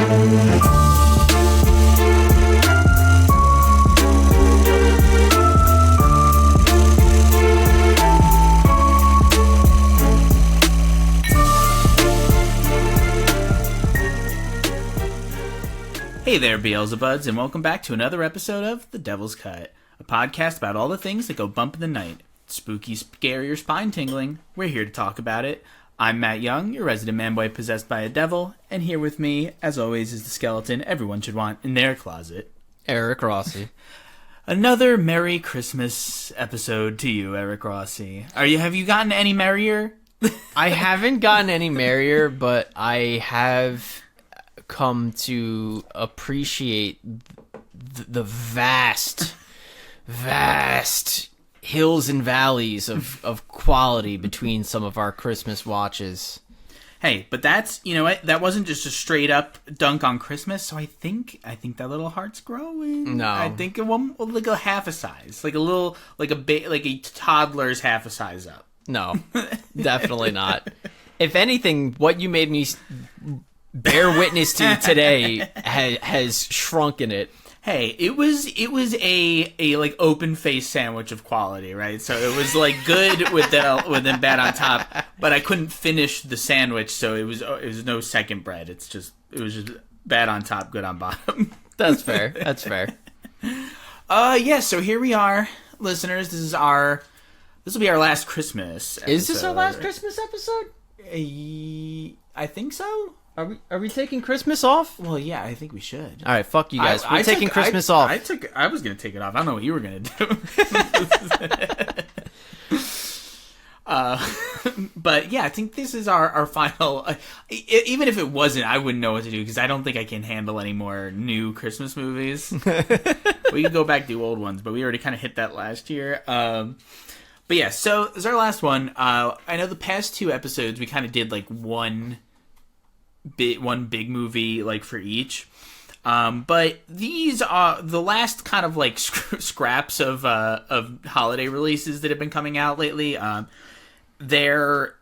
Hey there, Beelzebuds, and welcome back to another episode of The Devil's Cut, a podcast about all the things that go bump in the night. Spooky, scary, or spine-tingling, we're here to talk about it. I'm Matt Young, your resident manboy possessed by a devil, and here with me, as always, is the skeleton everyone should want in their closet. Eric Rossi. Another Merry Christmas episode to you, Eric Rossi. Have you gotten any merrier? I haven't gotten any merrier, but I have come to appreciate the vast hills and valleys of quality between some of our Christmas watches. Hey, but that's, you know what, that wasn't just a straight up dunk on Christmas, so I think that little heart's growing. No. I think like a half a size, like a toddler's half a size up. No, definitely not. If anything, what you made me bear witness to today has shrunken it. Hey, it was a like open face sandwich of quality, right? So it was like good with the bad on top, but I couldn't finish the sandwich, so it was no second bread. It was just bad on top, good on bottom. That's fair. That's fair. Yeah. So here we are, listeners. This will be our last Christmas episode. Is this our last Christmas episode? I think so. Are we taking Christmas off? Well, yeah, I think we should. All right, fuck you guys. We're taking Christmas off. I was gonna take it off. I don't know what you were gonna do. But yeah, I think this is our final. Even if it wasn't, I wouldn't know what to do because I don't think I can handle any more new Christmas movies. We could go back to old ones, but we already kind of hit that last year. But yeah, so this is our last one. I know the past two episodes we kind of did like one big movie like for each, but these are the last kind of like scraps of holiday releases that have been coming out lately. They're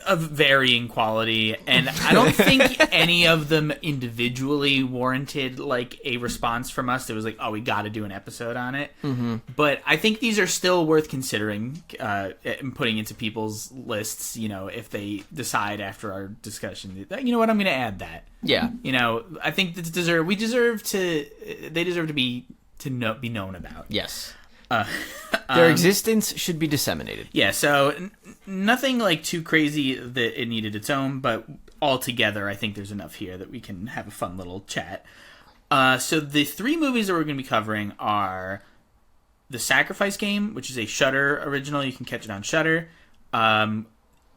of varying quality, and I don't think any of them individually warranted like a response from us. It was like, oh, we got to do an episode on it. Mm-hmm. But I think these are still worth considering and putting into people's lists. You know, if they decide after our discussion, you know what, I'm going to add that. Yeah. You know, I think they deserve to be known about. Yes. Their existence should be disseminated. Yeah, so nothing like too crazy that it needed its own, but altogether I think there's enough here that we can have a fun little chat. So the three movies that we're going to be covering are The Sacrifice Game, which is a Shudder original. You can catch it on Shudder. The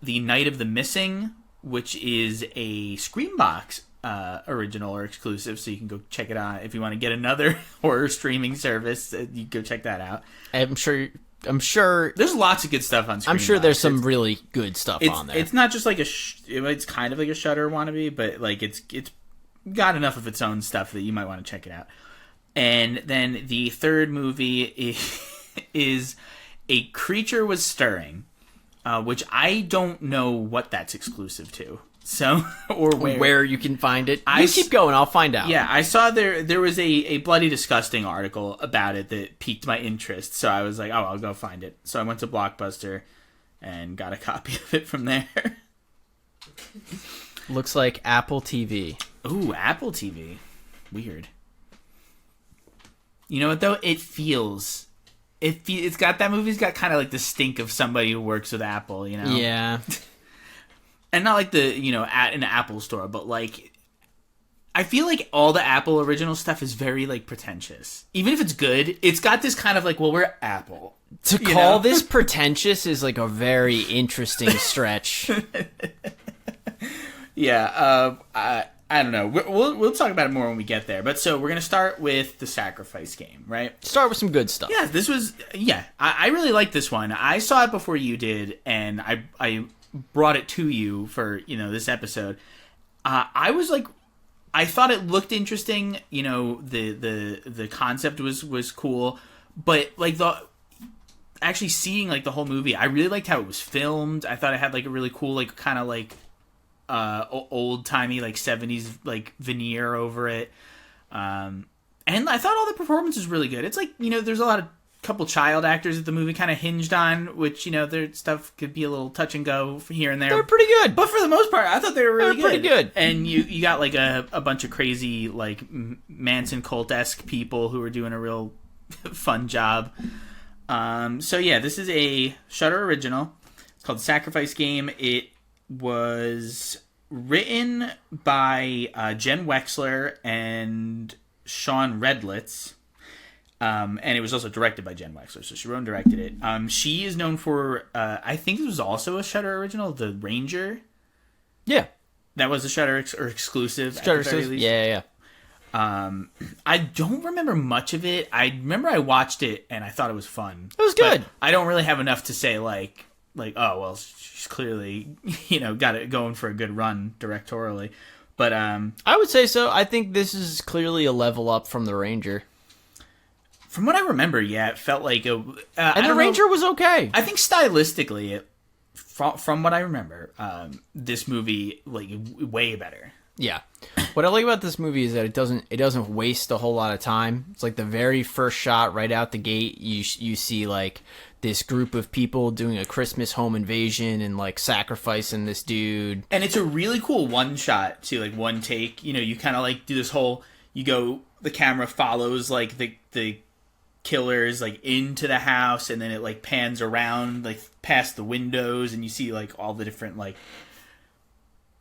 Night of the Missing, which is a Screambox original or exclusive, so you can go check it out if you want to get another horror streaming service. You go check that out. I'm sure there's lots of good stuff on Screambox. I'm sure there's some really good stuff on there. It's not just like it's kind of like a Shudder wannabe, but like it's got enough of its own stuff that you might want to check it out. And then the third movie is A Creature Was Stirring, which I don't know what that's exclusive to. So, or where you can find it. You keep going, I'll find out. Yeah, I saw there was a Bloody Disgusting article about it that piqued my interest, so I was like, oh, I'll go find it. So I went to Blockbuster and got a copy of it from there. Looks like Apple TV. Ooh, Apple TV. Weird. You know what, though? It's got, that movie's got kind of like the stink of somebody who works with Apple, you know? Yeah. And not like the, you know, at an Apple store, but like, I feel like all the Apple original stuff is very like pretentious. Even if it's good, it's got this kind of like, well, we're Apple. To call this pretentious is like a very interesting stretch. Yeah, I don't know. We'll talk about it more when we get there. But so we're gonna start with The Sacrifice Game, right? Start with some good stuff. Yeah, this was I really liked this one. I saw it before you did, and I brought it to you for, you know, this episode. I was like, I thought it looked interesting. You know, the concept was cool, but like actually seeing like the whole movie, I really liked how it was filmed. I thought it had like a really cool like kind of like old timey like 70s like veneer over it. And I thought all the performances were really good. It's like, there's a lot of couple child actors that the movie kind of hinged on, which, their stuff could be a little touch and go here and there. They're pretty good. But for the most part, I thought they were really pretty good. And you got like a bunch of crazy like Manson cult-esque people who were doing a real fun job. So yeah, this is a Shudder original. It's called Sacrifice Game. It was written by Jen Wexler and Sean Redlitz. And it was also directed by Jen Wexler, so she wrote and directed it. She is known for, I think it was also a Shudder original, The Ranger. Yeah. That was a Shudder exclusive. Shudder exclusive. Yeah. I don't remember much of it. I remember I watched it and I thought it was fun. It was good. I don't really have enough to say like, oh, well, she's clearly, got it going for a good run directorially. But I would say so. I think this is clearly a level up from The Ranger. From what I remember, yeah, it felt like a... and The Ranger was okay. I think stylistically, from what I remember, this movie, like, way better. Yeah. What I like about this movie is that it doesn't waste a whole lot of time. It's like the very first shot right out the gate, you see, like, this group of people doing a Christmas home invasion and, like, sacrificing this dude. And it's a really cool one shot, too, like, one take. You kind of, like, do this whole... The camera follows, like, the killers like into the house, and then it like pans around like past the windows, and you see like all the different like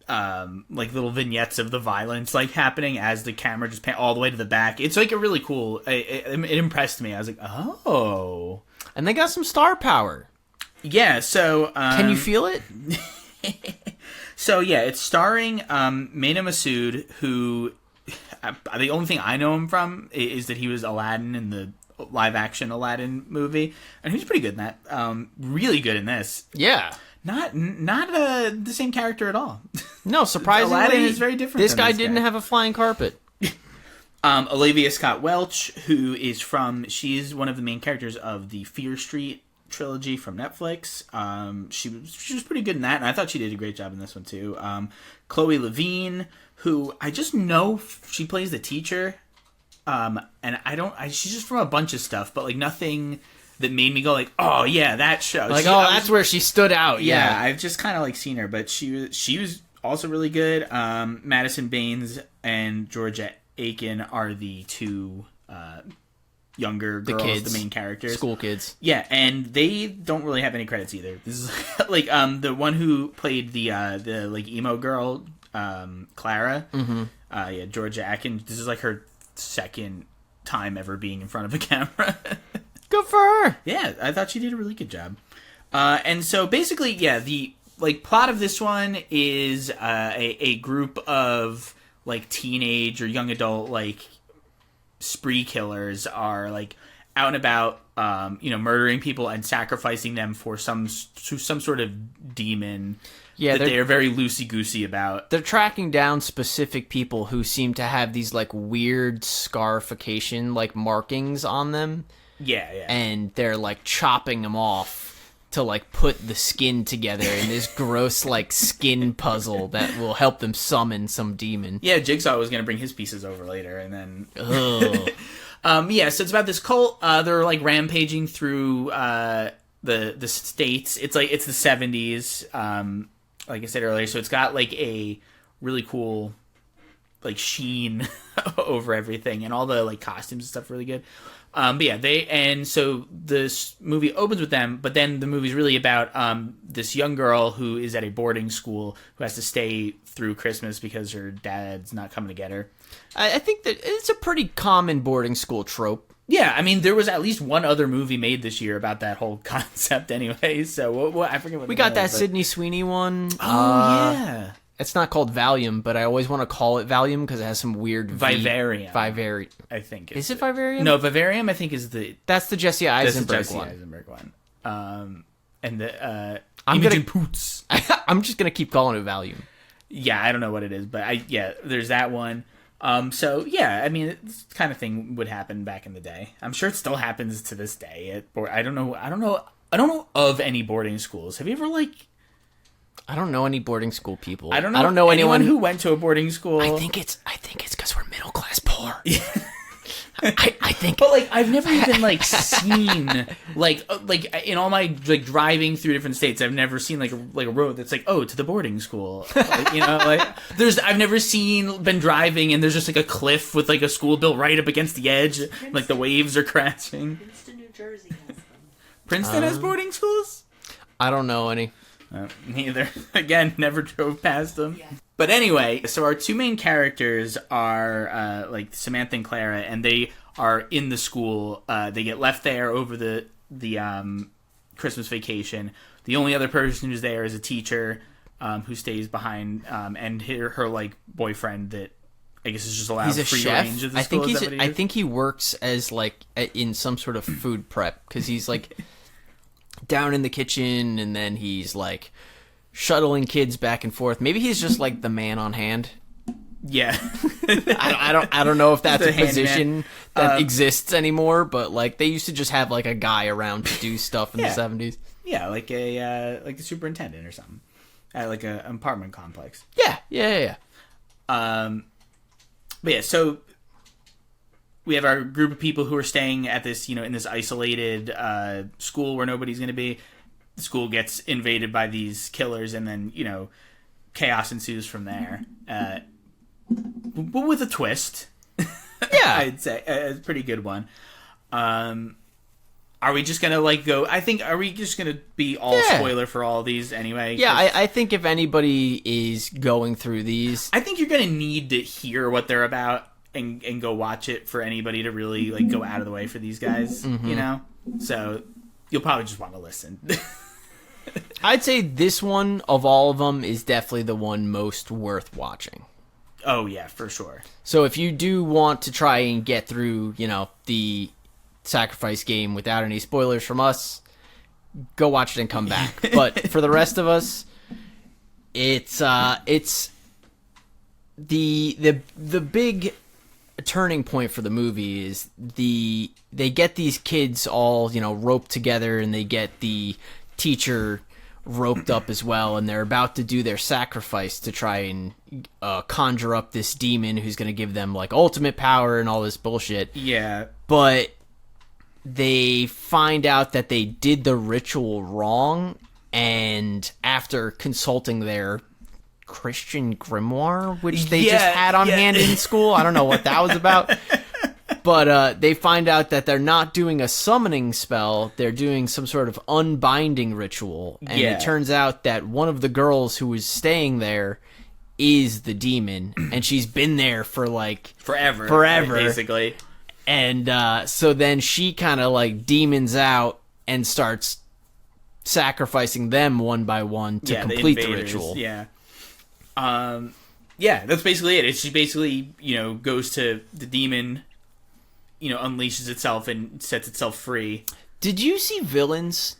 little vignettes of the violence like happening as the camera just pan all the way to the back. It's like a really cool. It impressed me. I was like, oh, and they got some star power. Yeah. So can you feel it? So yeah, it's starring Mena Massoud, who the only thing I know him from is that he was Aladdin in the live-action Aladdin movie, and he was pretty good in that. Really good in this. Yeah. Not the same character at all. No, surprisingly, Aladdin is very different. This guy didn't have a flying carpet. Olivia Scott Welch, who is she's one of the main characters of the Fear Street trilogy from Netflix. She was pretty good in that, and I thought she did a great job in this one too. Chloe Levine, who I just know she plays the teacher. And she's just from a bunch of stuff, but like nothing that made me go like, oh yeah, that show. Like, that's where she stood out. Yeah, I've just kind of like seen her, but she was also really good. Madison Baines and Georgia Aiken are the two younger girls, the main characters, school kids. Yeah, and they don't really have any credits either. This is like the one who played the like emo girl, Clara. Mm-hmm. Yeah, Georgia Aiken. This is like her second time ever being in front of a camera. Good for her. Yeah, I thought she did a really good job. And so basically, yeah, the like plot of this one is a group of like teenage or young adult like spree killers are like out and about, murdering people and sacrificing them for some sort of demon. Yeah, that they're very loosey-goosey about. They're tracking down specific people who seem to have these, like, weird scarification, like, markings on them. Yeah. And they're, like, chopping them off to, like, put the skin together in this gross, like, skin puzzle that will help them summon some demon. Yeah, Jigsaw was going to bring his pieces over later, and then... yeah, so it's about this cult. They're, like, rampaging through the states. It's, like, it's the 70s, like I said earlier, so it's got like a really cool like sheen over everything, and all the like costumes and stuff really good. But yeah, so this movie opens with them, but then the movie's really about this young girl who is at a boarding school who has to stay through Christmas because her dad's not coming to get her. I think that it's a pretty common boarding school trope. Yeah, I mean, there was at least one other movie made this year about that whole concept anyway, so I forget what we got that Sydney Sweeney one. Oh, yeah. It's not called Valium, but I always want to call it Valium because it has some weird... Vivarium. I think. Is it Vivarium? No, Vivarium I think is the... That's the Jesse Eisenberg one. Eisenberg one. And the Imogen Poots. I'm just going to keep calling it Valium. Yeah, I don't know what it is, but there's that one. So yeah, I mean, this kind of thing would happen back in the day. I'm sure it still happens to this day. I don't know of any boarding schools. Have you ever I don't know any boarding school people. I don't know anyone who went to a boarding school. I think it's because we're middle class poor. I think, but like I've never even like seen like in all my like driving through different states, I've never seen like a road that's like, oh, to the boarding school. Like, you know, like I've never been driving and there's just like a cliff with like a school built right up against the edge, like the waves are crashing. Princeton, New Jersey has them. Princeton has boarding schools? I don't know any. Neither. Again, never drove past them. Yeah. But anyway, so our two main characters are like Samantha and Clara, and they are in the school. They get left there over the Christmas vacation. The only other person who's there is a teacher who stays behind, and her like boyfriend that I guess is just allowed He's a free chef. range of the I school. think I think he works as like in some sort of food prep because he's like down in the kitchen, and then he's like shuttling kids back and forth. Maybe he's just like the man on hand. Yeah. I don't know if that's a position that Um, exists anymore, but like they used to just have like a guy around to do stuff in Yeah. the 70s. Yeah, like a superintendent or something, at like an apartment complex. Yeah. But yeah, so we have our group of people who are staying at this, you know, in this isolated school where nobody's going to be. The school gets invaded by these killers, and then, you know, chaos ensues from there. But with a twist. Yeah. I'd say a pretty good one. Are we just gonna like go? Are we just gonna be all spoiler for all these anyway? Yeah, I think if anybody is going through these, I think you're gonna need to hear what they're about and go watch it for anybody to really like go out of the way for these guys. You know, so you'll probably just want to listen. I'd say this one of all of them is definitely the one most worth watching. Oh yeah, for sure. So if you do want to try and get through, you know, the sacrifice game without any spoilers from us, go watch it and come back. But for the rest of us, it's the big turning point for the movie is they get these kids all, you know, roped together, and they get the teacher roped up as well, and they're about to do their sacrifice to try and conjure up this demon who's going to give them like ultimate power and all this bullshit. Yeah, But they find out that they did the ritual wrong, and after consulting their Christian grimoire, which they just had on hand in school, I don't know what that was about, but they find out that they're not doing a summoning spell, they're doing some sort of unbinding ritual, and it turns out that one of the girls who was staying there is the demon, and she's been there for like forever, basically. And so then she kind of like demons out and starts sacrificing them one by one to complete the ritual. Yeah. Yeah, that's basically it. She basically, you know, goes to the demon, you know, unleashes itself and sets itself free. Did you see Villains?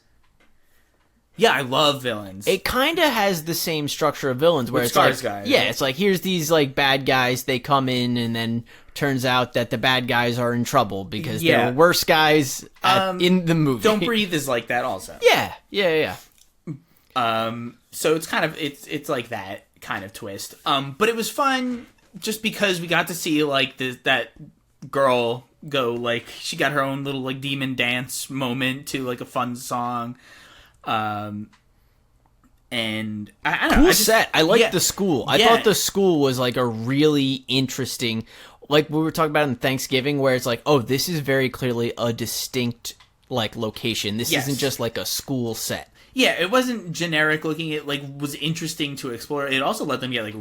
Yeah, I love Villains. It kind of has the same structure of Villains, where it's like, guys, yeah, it's like here's these like bad guys. They come in, and then turns out that the bad guys are in trouble because they're worse guys in the movie. Don't Breathe is like that also. Yeah. So it's kind of it's like that kind of twist. But it was fun just because we got to see like that girl go, like, she got her own little like demon dance moment to like a fun song. And I don't know. Cool set. I liked the school. I thought the school was like a really interesting, like we were talking about in Thanksgiving, where it's like, oh, this is very clearly a distinct like location. This isn't just like a school set. Yeah, it wasn't generic looking. It like was interesting to explore. It also let them get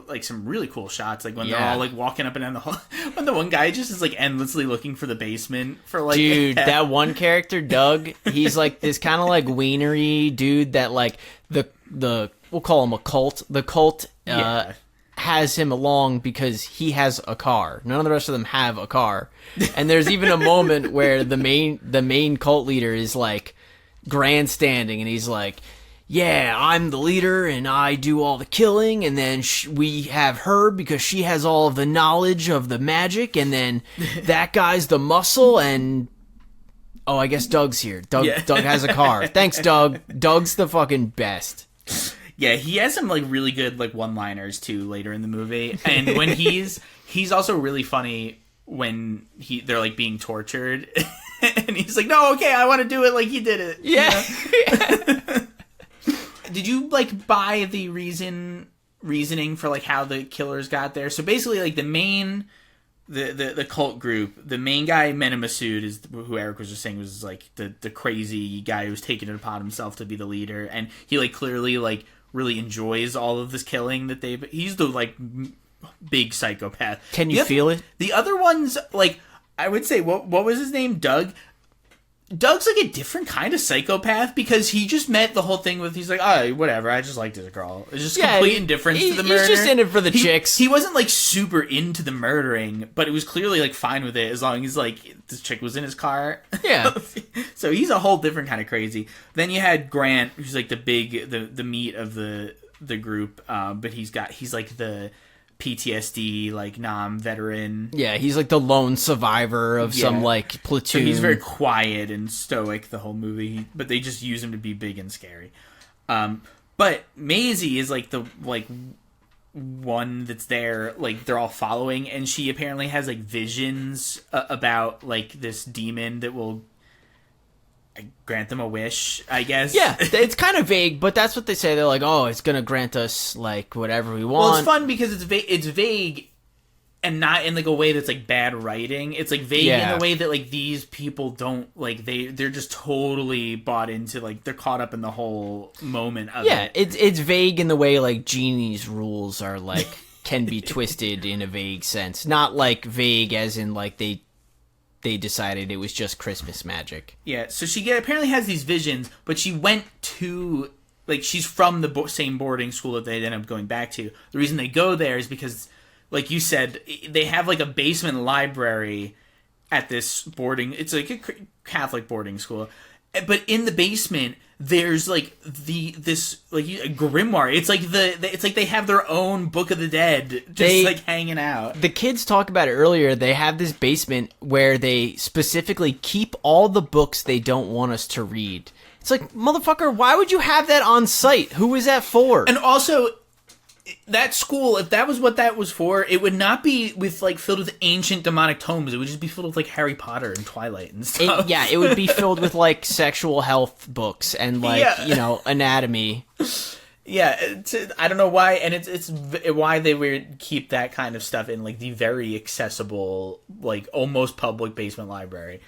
like some really cool shots, like when they're all like walking up and down the hall. When the one guy just is like endlessly looking for the basement for like, dude, that one character, Doug, he's like this kind of like wienery dude that like the we'll call him a cult. The cult has him along because he has a car. None of the rest of them have a car. And there's even a moment where the main cult leader is like grandstanding, and he's like, yeah, I'm the leader and I do all the killing, and then we have her because she has all of the knowledge of the magic, and then that guy's the muscle, and oh, I guess Doug's here. Doug has a car. Thanks, Doug. Doug's the fucking best. Yeah, he has some like really good like one-liners too later in the movie, and when he's also really funny when they're like being tortured, and he's like, "No, okay, I want to do it like he did it." Yeah. Did you like buy the reasoning for like how the killers got there? So basically, like the cult group, the main guy, Mena Massoud, is who Eric was just saying was like the crazy guy who's taken it upon himself to be the leader, and he like clearly like really enjoys all of this killing that he's the like big psychopath. Can you feel it? The other ones, like I would say, what was his name? Doug's like a different kind of psychopath because he just met the whole thing with, he's like, oh, whatever, I just like this girl. It's just complete indifference to the murder. He's just in it for the chicks. He wasn't like super into the murdering, but it was clearly like fine with it as long as like this chick was in his car. Yeah. So he's a whole different kind of crazy. Then you had Grant, who's like the meat of the group, but he's like the PTSD, like veteran. Yeah, he's like the lone survivor of some like platoon. So he's very quiet and stoic the whole movie, but they just use him to be big and scary. But Maisie is like the one that's there, like they're all following, and she apparently has like visions about like this demon that will grant them a wish, I guess. Yeah, it's kind of vague, but that's what they say. They're like, oh, it's gonna grant us like whatever we want. Well, it's fun because it's vague and not in like a way that's like bad writing. It's like vague in the way that like these people don't like they're just totally bought into, like they're caught up in the whole moment of it. Yeah, it's vague in the way like Genie's rules are like can be twisted in a vague sense, not like vague as in like they decided it was just Christmas magic. Yeah, so she apparently has these visions, but she went to, like, she's from the same boarding school that they end up going back to. The reason they go there is because, like you said, they have, like, a basement library at this boarding... It's, like, a Catholic boarding school. But in the basement, there's, like, this a grimoire. It's like it's like they have their own Book of the Dead just, like, hanging out. The kids talk about it earlier. They have this basement where they specifically keep all the books they don't want us to read. It's like, motherfucker, why would you have that on site? Who is that for? And also... that school, if that was what that was for, it would not be with like filled with ancient demonic tomes. It would just be filled with like Harry Potter and Twilight and stuff. It would be filled with like sexual health books and like anatomy. Yeah, I don't know why, and it's why they would keep that kind of stuff in like the very accessible, like almost public basement library.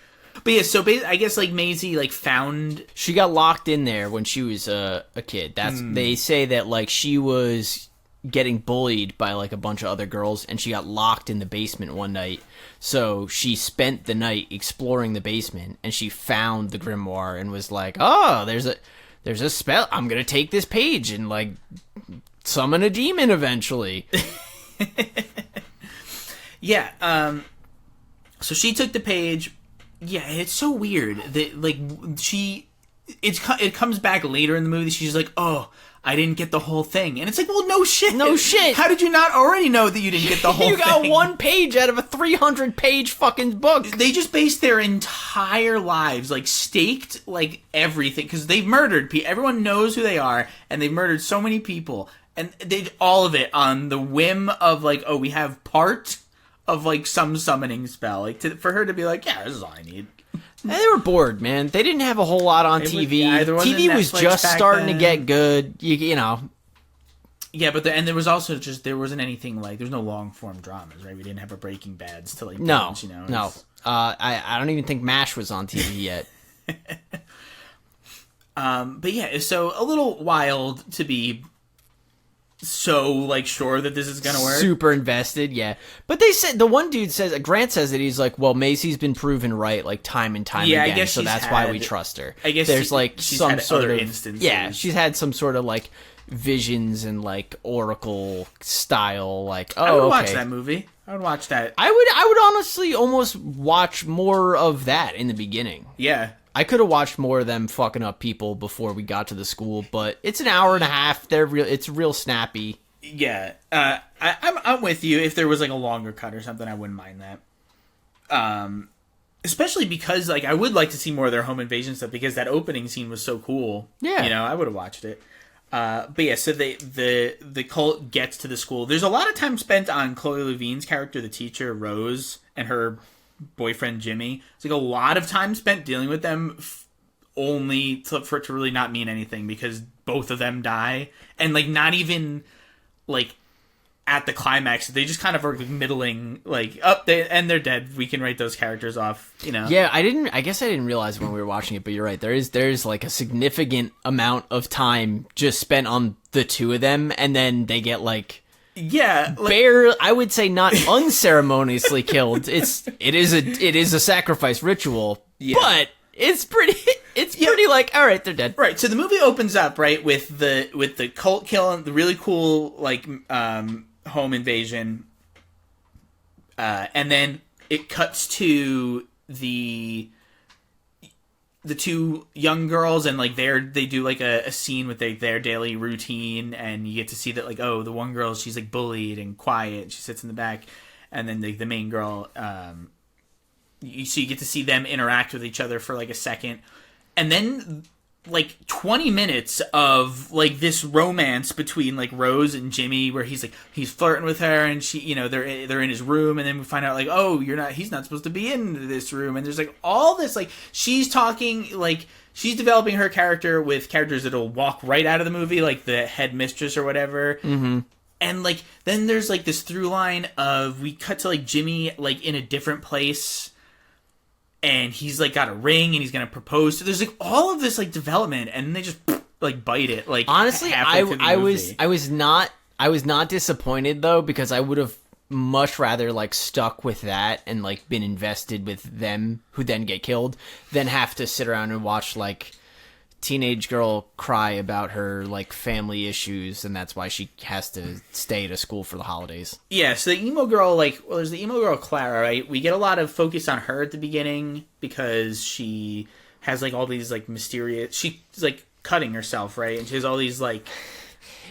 But yeah, so I guess like Maisie like found, she got locked in there when she was a kid. They say that like she was getting bullied by like a bunch of other girls, and she got locked in the basement one night. So she spent the night exploring the basement, and she found the grimoire and was like, "Oh, there's a spell. I'm gonna take this page and like summon a demon eventually." Yeah. So she took the page. Yeah, it's so weird that like it comes back later in the movie. She's like, "Oh, I didn't get the whole thing." And it's like, well, no shit. No shit. How did you not already know that you didn't get the whole thing? You got one page out of a 300-page fucking book. They just based their entire lives, like, staked, like, everything. Because they've murdered people. Everyone knows who they are, and they've murdered so many people. And they did all of it on the whim of, like, oh, we have part of, like, some summoning spell. Like, for her to be like, yeah, this is all I need. They were bored, man. They didn't have a whole lot on TV. TV was just starting to get good. You know. Yeah, but there was also there wasn't anything like, there's no long form dramas, right? We didn't have a Breaking Bads to like binge, No. I don't even think MASH was on TV yet. But yeah, so a little wild to be so like sure that this is gonna work. Super invested, yeah. But they said, the one dude says, Grant says that he's like, well, Maisie's been proven right like time and time again, I guess so that's why we trust her. I guess there's like she's some had sort other of instances. Yeah, she's had some sort of like visions and like oracle style. Like, oh, I would okay. watch that movie. I would watch that. I would honestly almost watch more of that in the beginning. Yeah. I could have watched more of them fucking up people before we got to the school, but it's an hour and a half. It's real snappy. Yeah, I'm with you. If there was like a longer cut or something, I wouldn't mind that. Especially because like I would like to see more of their home invasion stuff, because that opening scene was so cool. Yeah, I would have watched it. But yeah, so the cult gets to the school. There's a lot of time spent on Chloe Levine's character, the teacher Rose, and her boyfriend Jimmy. It's like a lot of time spent dealing with them, for it to really not mean anything, because both of them die, and like not even like at the climax. They just kind of are middling, like they're dead. We can write those characters off, you know. Yeah, I guess I didn't realize when we were watching it, but you're right. There's like a significant amount of time just spent on the two of them, and then they get like I would say not unceremoniously killed. It is a sacrifice ritual, but it's pretty like, all right, they're dead. Right. So the movie opens up right with the cult killing, the really cool like home invasion, and then it cuts to the two young girls, and like they do like a scene with their daily routine, and you get to see that like, oh, the one girl, she's like bullied and quiet, she sits in the back, and then the main girl, you get to see them interact with each other for like a second, and then like 20 minutes of like this romance between like Rose and Jimmy, where he's flirting with her, and she, you know, they're in his room, and then we find out like, oh, he's not supposed to be in this room, and there's like all this, like she's talking, like she's developing her character with characters that'll walk right out of the movie, like the headmistress or whatever. Mm-hmm. And like then there's like this through line of, we cut to like Jimmy like in a different place, and he's like got a ring, and he's gonna propose. So there's like all of this like development, and they just like bite it. Like honestly, I was not disappointed though, because I would have much rather like stuck with that and like been invested with them who then get killed than have to sit around and watch like teenage girl cry about her like family issues, and that's why she has to stay to school for the holidays. Yeah, so the emo girl, there's the emo girl Clara, right? We get a lot of focus on her at the beginning because she has like all these like mysterious, she's like cutting herself, right? And she has all these like,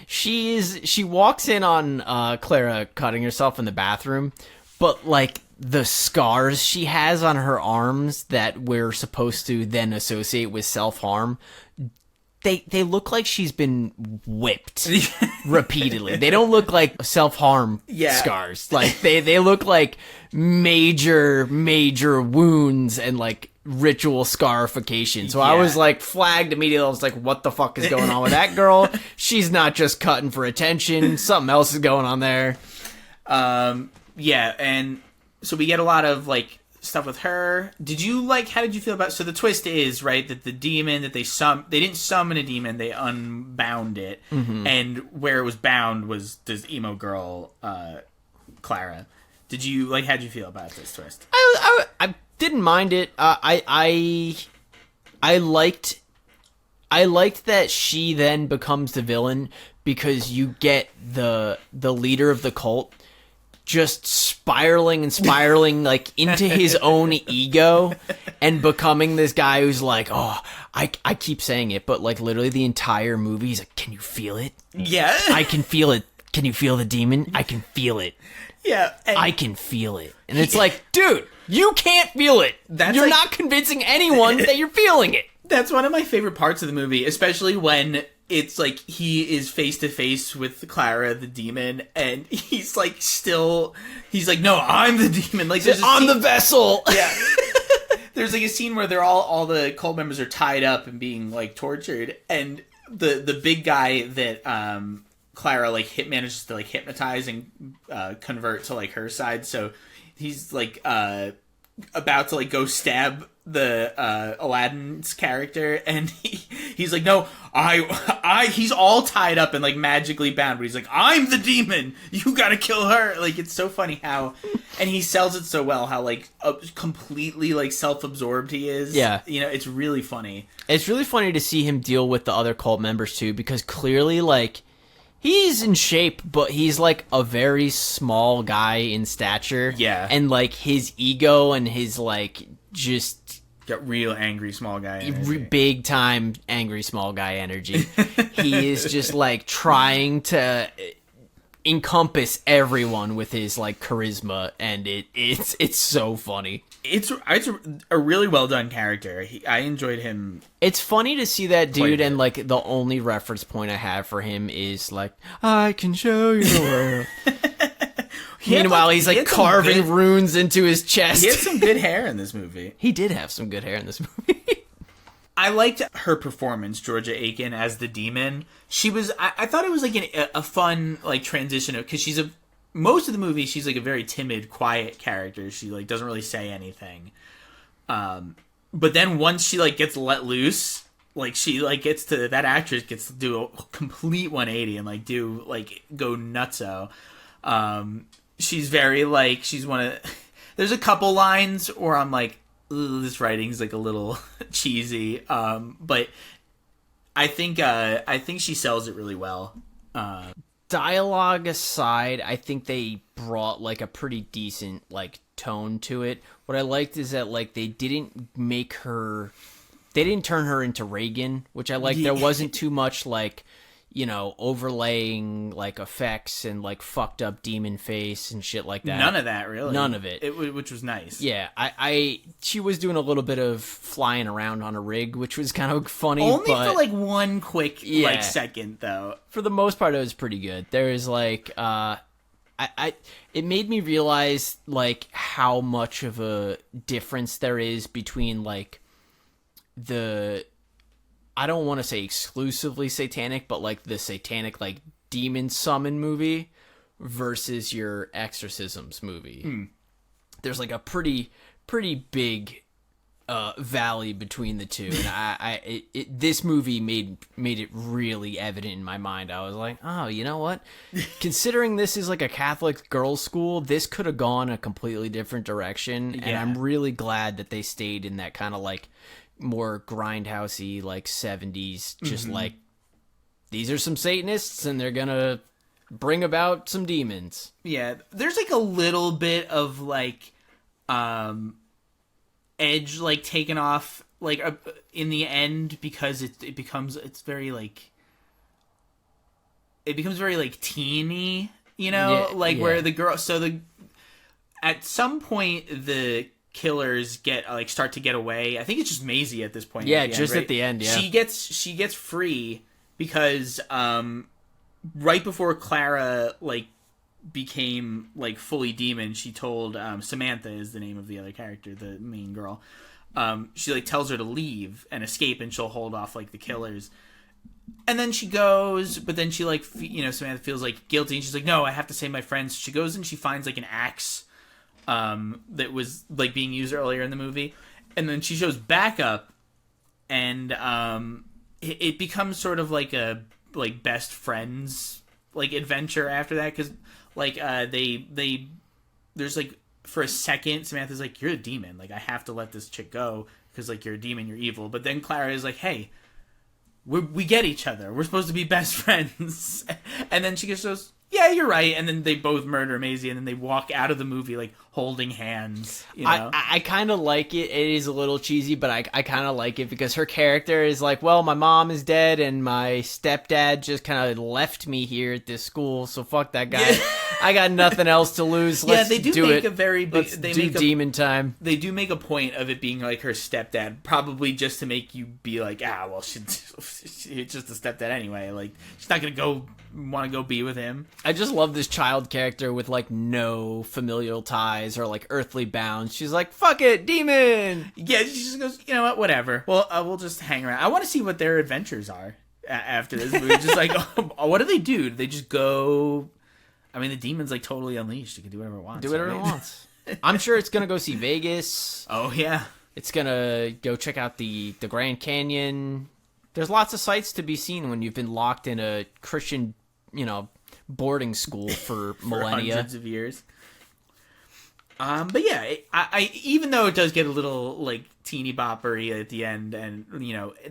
she walks in on Clara cutting herself in the bathroom, but like the scars she has on her arms that we're supposed to then associate with self-harm, they look like she's been whipped repeatedly. They don't look like self-harm scars. Like they look like major wounds and like ritual scarification. So I was like flagged immediately. I was like, what the fuck is going on with that girl? She's not just cutting for attention. Something else is going on there. And so we get a lot of like stuff with her. How did you feel about, so the twist is, right, that the demon that they didn't summon a demon, they unbound it. Mm-hmm. And where it was bound was this emo girl, Clara. How'd you feel about this twist? I didn't mind it. I liked that she then becomes the villain, because you get the leader of the cult just spiraling like into his own ego and becoming this guy who's like, oh, I keep saying it, but like literally the entire movie he's like, can you feel it? Yeah. I can feel it. Can you feel the demon? I can feel it. Yeah. I can feel it. And it's like, dude, you can't feel it. You're not convincing anyone that you're feeling it. That's one of my favorite parts of the movie, especially when it's like he is face to face with Clara, the demon, and he's like, no, I'm the demon. Like, I'm the vessel. Yeah. There's like a scene where all the cult members are tied up and being like tortured, and the big guy that Clara like manages to like hypnotize and convert to like her side. So he's like about to like go stab the Aladdin's character, and he's like, no, he's all tied up and like magically bound, but he's like, I'm the demon, you gotta kill her. Like, it's so funny how, and he sells it so well, how like completely like self-absorbed he is. Yeah, you know, it's really funny. It's really funny to see him deal with the other cult members too, because clearly like he's in shape, but he's like a very small guy in stature. Yeah, and like his ego and his like just got real angry small guy energy. Big time angry small guy energy. He is just like trying to encompass everyone with his like charisma, and it's so funny. It's a really well done character. I enjoyed him. It's funny to see that dude, bit. and like the only reference point I have for him is like, I can show you the world. Meanwhile, he's like carving runes into his chest. He had some good hair in this movie. He did have some good hair in this movie. I liked her performance, Georgia Aiken as the demon. She was. I thought it was like a fun like transition because most of the movie she's like a very timid, quiet character. She like doesn't really say anything. But then once she like gets let loose, like she like gets to that actress gets to do a complete 180 and like do like go nutso. She's very like she's one of. There's a couple lines where I'm like, this writing's like a little cheesy, but I think she sells it really well. Dialogue aside, I think they brought like a pretty decent like tone to it. What I liked is that like they didn't turn her into Reagan, which I like. There wasn't too much like, you know, overlaying like effects and like fucked up demon face and shit like that. None of that, really. None of it. Which was nice. Yeah, she was doing a little bit of flying around on a rig, which was kind of funny. Only but for like one quick like second, though. For the most part, it was pretty good. There is like, it made me realize like how much of a difference there is between like I don't want to say exclusively satanic, but like the satanic like demon summon movie versus your exorcisms movie. There's like a pretty big valley between the two, and this movie made it really evident in my mind. I was like, oh, you know what? Considering this is like a Catholic girls' school, this could have gone a completely different direction, and I'm really glad that they stayed in that kind of like more grindhousey like 70s, just like these are some Satanists and they're gonna bring about some demons. Yeah, there's like a little bit of like edge like taken off like in the end because it becomes very like teeny, you know, where the girl at some point the killers get like start to get away. I think it's just Maisie at this point. Yeah, just at the end. Yeah, she gets free because right before Clara like became like fully demon, she told Samantha is the name of the other character, the main girl. She like tells her to leave and escape, and she'll hold off like the killers. And then she goes, but then she like Samantha feels like guilty, and she's like, no, I have to save my friends. She goes and she finds like an axe that was like being used earlier in the movie, and then she shows back up, and it becomes sort of like a like best friends like adventure after that, because like they there's like for a second Samantha's like, you're a demon, like I have to let this chick go because like you're a demon, you're evil. But then Clara is like, hey, we get each other, we're supposed to be best friends. And then she just goes, yeah, you're right. And then they both murder Maisie, and then they walk out of the movie like holding hands. You know? I kind of like it. It is a little cheesy, but I kind of like it because her character is like, well, my mom is dead, and my stepdad just kind of left me here at this school, so fuck that guy. I got nothing else to lose. Let's they do make a very big. They make demon time. They do make a point of it being like her stepdad, probably just to make you be like, well, she's just a stepdad anyway. Like she's not gonna want to go be with him. I just love this child character with like no familial ties or like earthly bounds. She's like, fuck it, demon. Yeah, she just goes, you know what, whatever. Well, we'll just hang around. I want to see what their adventures are after this movie. Just like, what do? Do they just go? I mean, the demon's like totally unleashed. It can do whatever it wants. Do whatever it wants. I'm sure it's gonna go see Vegas. Oh yeah, it's gonna go check out the Grand Canyon. There's lots of sights to be seen when you've been locked in a Christian, boarding school for millennia, hundreds of years. But yeah, I even though it does get a little like teeny boppery at the end, and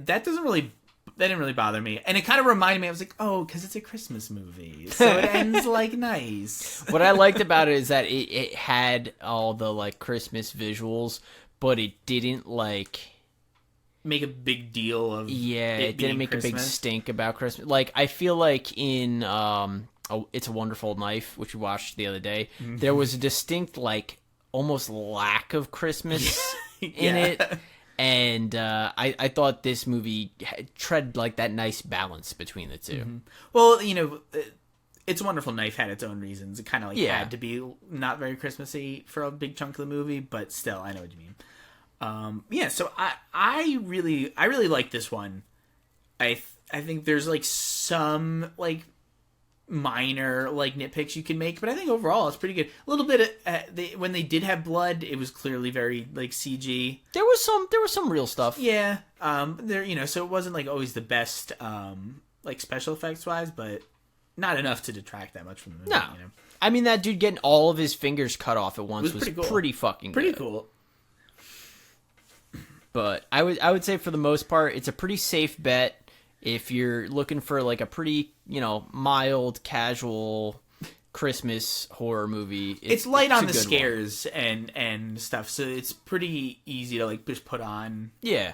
that didn't really bother me, and it kind of reminded me. I was like, oh, because it's a Christmas movie, so it ends like nice. What I liked about it is that it had all the like Christmas visuals, but it didn't like make a big deal of it didn't make Christmas. A big stink about Christmas. Like I feel like in It's a Wonderful Knife, which we watched the other day, there was a distinct like almost lack of Christmas in it. And I thought this movie tread like that nice balance between the two. Well, It's a Wonderful Knife had its own reasons. It kind of had to be not very Christmassy for a big chunk of the movie, but still, I know what you mean. So I really like this one. I think there's like some like minor like nitpicks you can make, but I think overall it's pretty good. A little bit when they did have blood, it was clearly very like CG. There was some real stuff. Yeah. So it wasn't like always the best like special effects wise, but not enough to detract that much from the movie. No. I mean, that dude getting all of his fingers cut off at once was pretty fucking pretty good. Cool. But I would say for the most part, it's a pretty safe bet if you're looking for like a pretty, mild, casual Christmas horror movie. It's light on the scares and stuff, so it's pretty easy to like just put on. Yeah.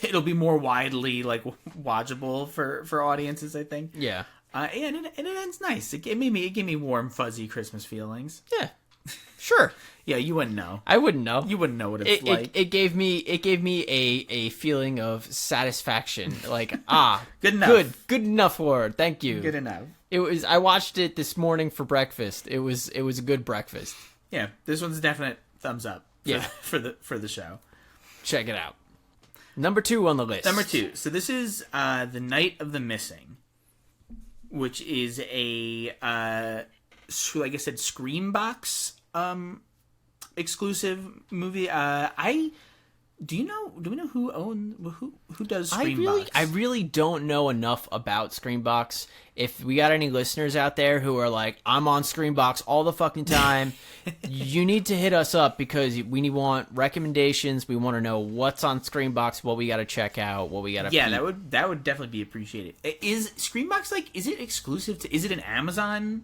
It'll be more widely like watchable for audiences, I think. Yeah. And it ends nice. It gave me warm, fuzzy Christmas feelings. Yeah. Sure. Yeah, you wouldn't know. I wouldn't know. You wouldn't know what it's like. It gave me a feeling of satisfaction. Like, good enough. Good enough, Lord. Thank you. Good enough. I watched it this morning for breakfast. It was a good breakfast. Yeah, this one's a definite thumbs up. For the show. Check it out. Number 2 on the list. Number 2. So this is The Night of the Missing, which is a like I said, Screambox exclusive movie. Do we know who does Screambox? I really don't know enough about Screambox. If we got any listeners out there who are like, I'm on Screambox all the fucking time, you need to hit us up because we want recommendations. We want to know what's on Screambox, what we got to check out, what we got to peep. That would definitely be appreciated. Is Screambox is it exclusive to? Is it an Amazon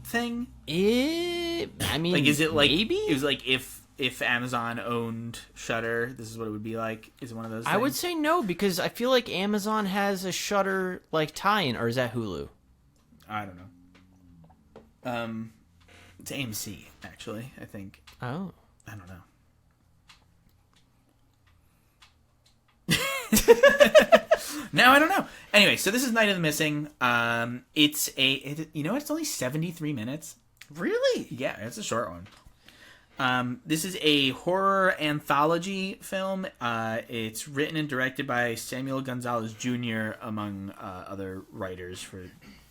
thing? I mean, like, is it like maybe? It was like if Amazon owned Shudder, this is what it would be like. Is it one of those things? I would say no, because I feel like Amazon has a Shudder like tie-in, or is that Hulu? I don't know. It's AMC actually, I think. Oh, I don't know. Now I don't know. Anyway, so this is Night of the Missing. It's only 73 minutes. really? Yeah, it's a short one. This is a horror anthology film. It's written and directed by Samuel Gonzalez Jr., among other writers for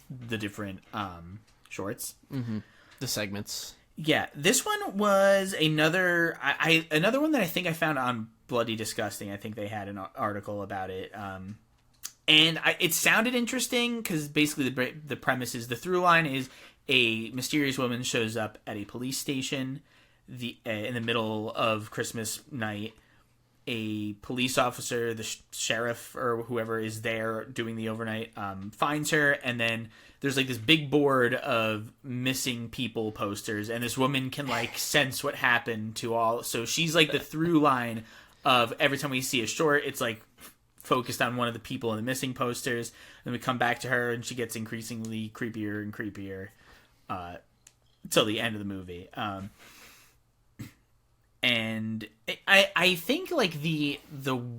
the different shorts. Mm-hmm. The segments. Yeah, this one was another one that I think I found on Bloody Disgusting. I think they had an article about it. And it sounded interesting because basically the premise is, the through line is a mysterious woman shows up at a police station in the middle of Christmas night. A police officer, the sheriff or whoever is there doing the overnight, finds her, and then there's like this big board of missing people posters, and this woman can like sense what happened to all. So she's like the through line of every time we see a short, it's like focused on one of the people in the missing posters. Then we come back to her, and she gets increasingly creepier and creepier till the end of the movie. And I think like the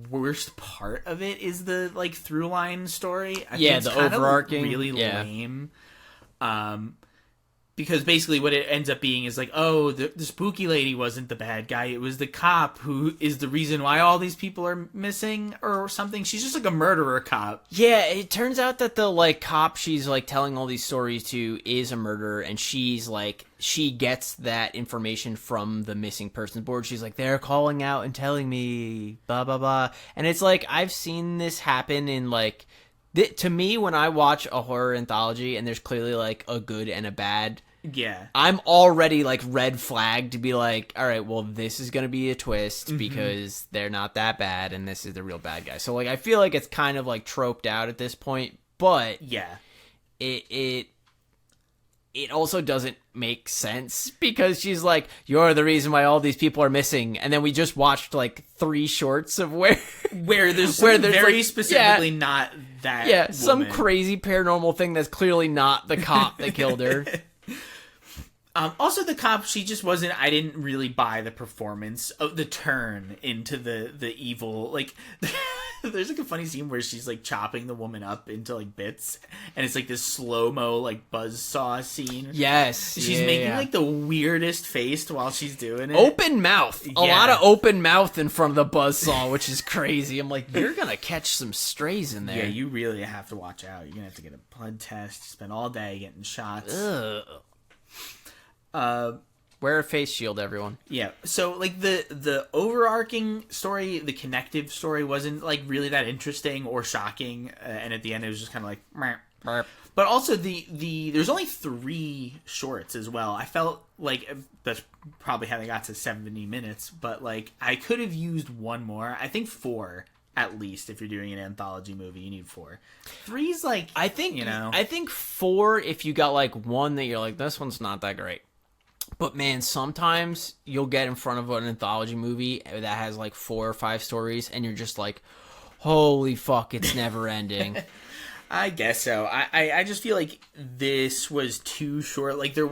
worst part of it is the like through line story. I think it's the kind overarching, of really lame. Because basically what it ends up being is like, oh, the spooky lady wasn't the bad guy. It was the cop who is the reason why all these people are missing or something. She's just like a murderer cop. Yeah, it turns out that the like cop she's like telling all these stories to is a murderer, and she's like, she gets that information from the missing persons board. She's like, they're calling out and telling me blah blah blah. And it's like, I've seen this happen in like to me when I watch a horror anthology and there's clearly like a good and a bad. Yeah. I'm already like red flagged to be like, all right, well, this is going to be a twist because they're not that bad and this is the real bad guy. So like, I feel like it's kind of like troped out at this point, but yeah, it also doesn't make sense because she's like, you're the reason why all these people are missing. And then we just watched like 3 shorts of where there's very like, specifically not that some woman. crazy paranormal thing that's clearly not the cop that killed her. Also, the cop, she just wasn't. I didn't really buy the performance of the turn into the evil. Like, there's like a funny scene where she's like chopping the woman up into like bits, and it's like this slow mo like buzzsaw scene. Yes, she's making like the weirdest face while she's doing it. Open mouth, a lot of open mouth in front of the buzzsaw, which is crazy. I'm like, you're gonna catch some strays in there. Yeah, you really have to watch out. You're gonna have to get a blood test. Spend all day getting shots. Ugh. Wear a face shield, everyone. Yeah, so like the overarching story, the connective story wasn't like really that interesting or shocking, and at the end it was just kind of like meh. But also the there's only 3 shorts as well. I felt like that's probably how they got to 70 minutes, but like I could have used one more. I think 4 at least. If you're doing an anthology movie, you need 4. 3's like, I think 4 if you got like one that you're like, this one's not that great. But man, sometimes you'll get in front of an anthology movie that has like 4 or 5 stories, and you're just like, holy fuck, it's never ending. I guess so. I just feel like this was too short. Like there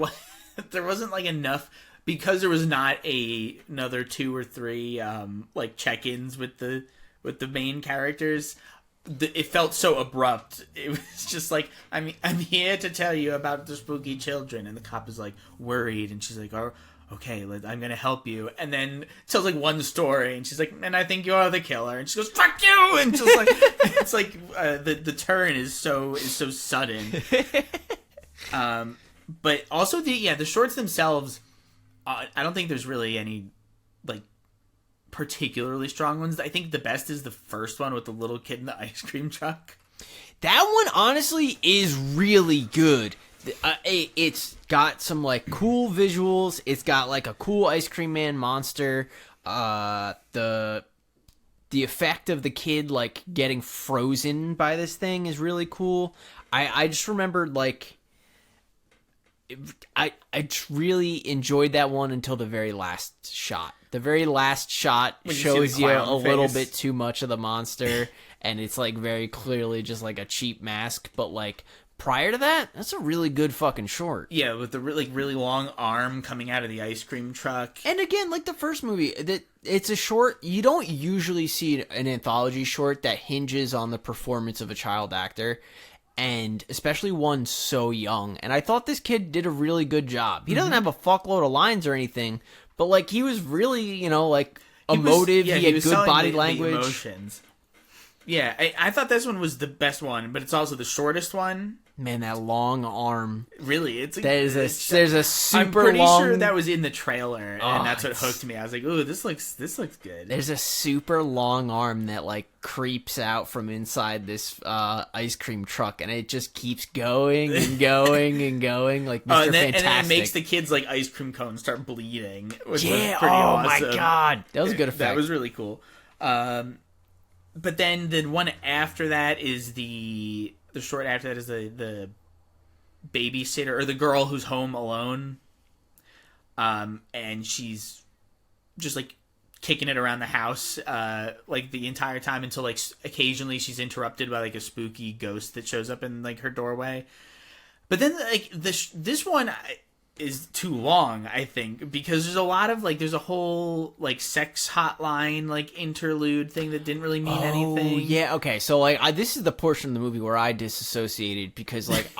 wasn't like enough, because there was not another 2 or 3 like check-ins with the main characters. It felt so abrupt. It was just like, I'm here to tell you about the spooky children, and the cop is like worried, and she's like, oh, okay, I'm gonna help you, and then tells like one story, and she's like, and I think you're the killer, and she goes, fuck you, and just like it's like the turn is so sudden. But also the shorts themselves, I don't think there's really any like particularly strong ones. I think the best is the first one with the little kid in the ice cream truck. That one honestly is really good. It's got some like cool visuals. It's got like a cool ice cream man monster. The effect of the kid like getting frozen by this thing is really cool. I just remembered like I really enjoyed that one until the very last shot. The very last shot shows you a little bit too much of the monster, and it's like very clearly just like a cheap mask. But like prior to that, that's a really good fucking short. Yeah, with the really long arm coming out of the ice cream truck. And again, like the first movie, it's a short. You don't usually see an anthology short that hinges on the performance of a child actor. And especially one so young. And I thought this kid did a really good job. He doesn't have a fuckload of lines or anything, but like he was really, like emotive. He had good body language. The emotions. Yeah, I thought this one was the best one, but it's also the shortest one. Man, that long arm. Really, there's a super I'm pretty long... sure that was in the trailer, and that's what hooked me. I was like, "Ooh, this looks good." There's a super long arm that like creeps out from inside this ice cream truck, and it just keeps going and going and going, like Mr. Fantastic. And then it makes the kids like ice cream cones start bleeding. Which yeah, was pretty awesome. My god, that was a good effect. That was really cool. But then the one after that is the short after that is the babysitter, or the girl who's home alone, and she's just like kicking it around the house like the entire time until like occasionally she's interrupted by like a spooky ghost that shows up in like her doorway. But then like this one is too long, I think, because there's a lot of like there's a whole like sex hotline like interlude thing that didn't really mean anything. Yeah, okay. So like this is the portion of the movie where I disassociated, because like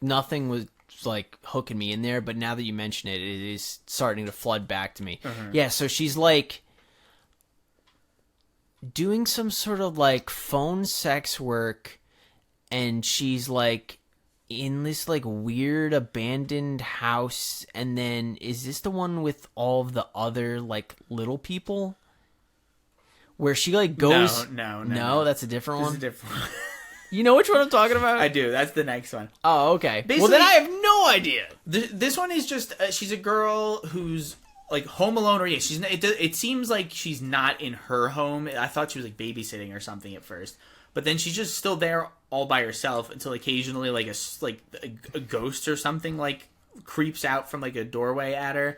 nothing was like hooking me in there, but now that you mention it, it is starting to flood back to me. Yeah, so she's like doing some sort of like phone sex work, and she's like in this like weird abandoned house. And then is this the one with all of the other like little people where she like goes? No, that's a different one. This is a different one. You know which one I'm talking about? I do. That's the next one. Oh, okay. Well, then I have no idea. This one is just she's a girl who's like home alone, or it seems like she's not in her home. I thought she was like babysitting or something at first, but then she's just still there all by herself until occasionally like a ghost or something like creeps out from like a doorway at her.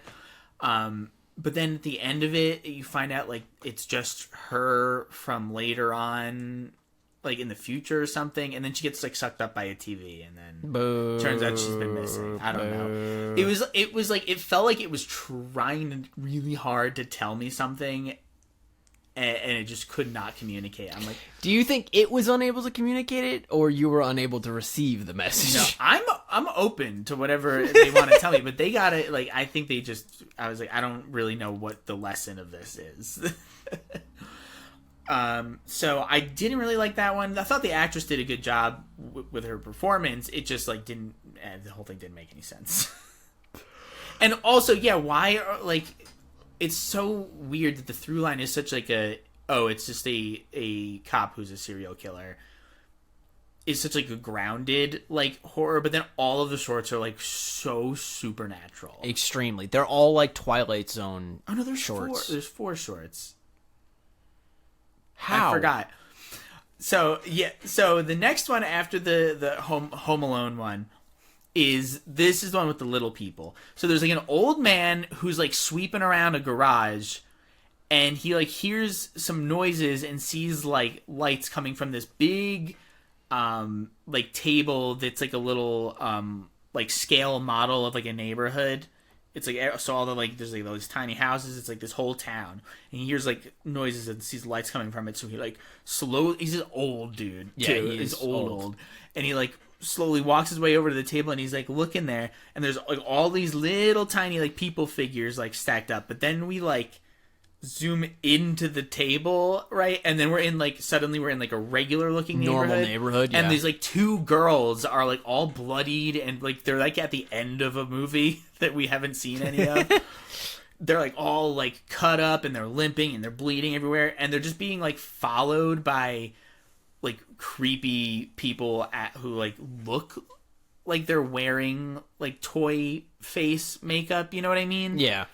But then at the end of it, you find out like it's just her from later on, like in the future or something, and then she gets like sucked up by a TV, and then turns out she's been missing. I don't know. It was like it felt like it was trying really hard to tell me something, and it just could not communicate. I'm like, do you think it was unable to communicate it, or you were unable to receive the message? no, I'm open to whatever they want to tell me, but they got it. Like I think they just. I was like, I don't really know what the lesson of this is. So I didn't really like that one. I thought the actress did a good job with her performance. It just like didn't. The whole thing didn't make any sense. And also, yeah, why are like? It's so weird that the through line is such like it's just a cop who's a serial killer. Is such like a grounded like horror, but then all of the shorts are like so supernatural. Extremely. They're all like Twilight Zone. Oh no, there's shorts. There's 4 shorts. How? I forgot. So yeah, so the next one after the Home Alone one is the one with the little people. So there's like an old man who's like sweeping around a garage, and he like hears some noises and sees like lights coming from this big like table that's like a little like scale model of like a neighborhood. It's like, so all the like there's like those tiny houses, it's like this whole town, and he hears like noises and sees lights coming from it, so he like he's an old dude too. Yeah, he's old, and he like slowly walks his way over to the table, and he's like looking there, and there's like all these little tiny like people figures like stacked up, but then we like zoom into the table, right, and then we're in like a regular looking normal neighborhood, and these like 2 girls are like all bloodied, and like they're like at the end of a movie that we haven't seen any of. They're like all like cut up, and they're limping, and they're bleeding everywhere, and they're just being like followed by like creepy people who like look like they're wearing like toy face makeup, you know what I mean? Yeah.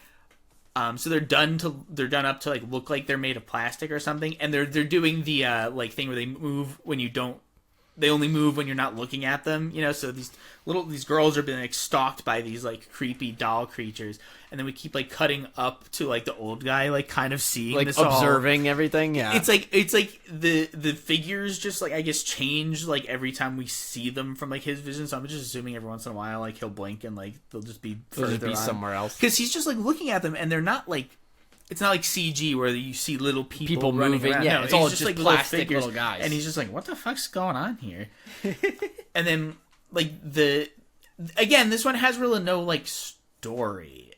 So they're done up to like look like they're made of plastic or something, and they're doing the like thing where they move when you don't. They only move when you're not looking at them, you know. So these girls are being like stalked by these like creepy doll creatures, and then we keep like cutting up to like the old guy like kind of seeing like this observing everything. Yeah, it's like the figures just like I guess change like every time we see them from like his vision. So I'm just assuming every once in a while like he'll blink and like they'll just be somewhere else, because he's just like looking at them, and they're not like. It's not like CG where you see little people moving around. Yeah, no, it's all just like plastic little guys. And he's just like, what the fuck's going on here? And then, like, again, this one has really no, like, story,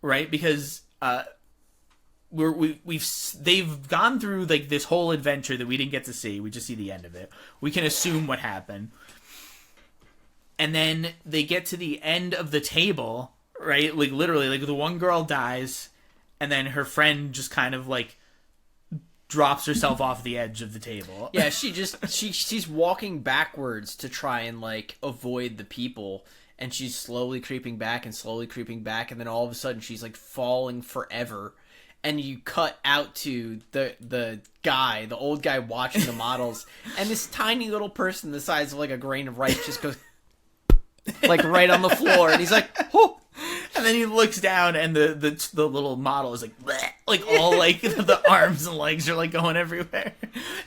right? Because they've gone through, like, this whole adventure that we didn't get to see. We just see the end of it. We can assume what happened. And then they get to the end of the table, right? Like, literally, like, the one girl dies, and then her friend just kind of like drops herself off the edge of the table. Yeah, she's walking backwards to try and like avoid the people, and she's slowly creeping back, and then all of a sudden she's like falling forever. And you cut out to the old guy watching the models, and this tiny little person the size of like a grain of rice just goes like right on the floor, and he's like, oh. And then he looks down, and the little model is like, bleh, like all like the arms and legs are like going everywhere.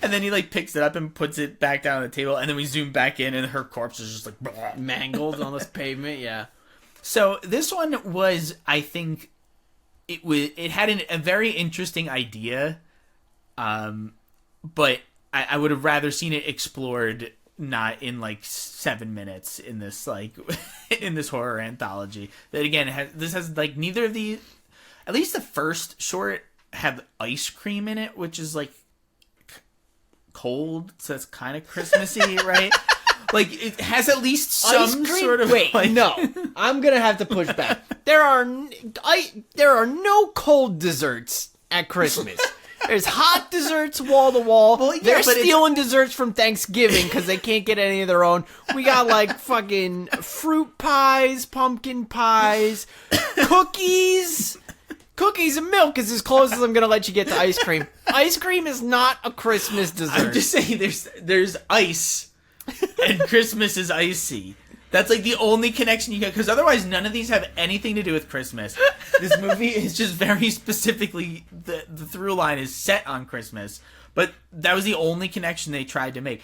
And then he like picks it up and puts it back down on the table, and then we zoom back in, and her corpse is just like bleh. Mangled on this pavement. Yeah. So this one was, I think, it had a very interesting idea, but I would have rather seen it explored. Not in like 7 minutes in this like in this horror anthology that again has like neither of the, at least the first short had ice cream in it, which is like cold, so it's kind of Christmassy, right? Like it has at least some sort of no, I'm gonna have to push back. There are no cold desserts at Christmas. There's hot desserts wall to wall. Well, yeah, they're stealing desserts from Thanksgiving because they can't get any of their own. We got like fucking fruit pies, pumpkin pies, cookies. Cookies and milk is as close as I'm going to let you get to ice cream. Ice cream is not a Christmas dessert. I'm just saying there's ice and Christmas is icy. That's like the only connection you get, because otherwise none of these have anything to do with Christmas. This movie is just very specifically, the through line is set on Christmas, but that was the only connection they tried to make.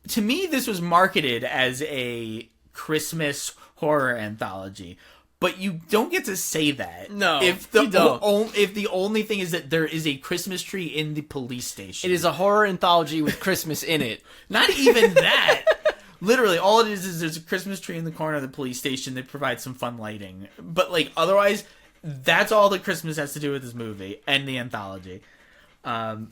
To me, this was marketed as a Christmas horror anthology, but you don't get to say that. No, if you don't. If the only thing is that there is a Christmas tree in the police station. It is a horror anthology with Christmas in it. Not even that. Literally, all it is there's a Christmas tree in the corner of the police station that provides some fun lighting. But, like, otherwise, that's all that Christmas has to do with this movie and the anthology. So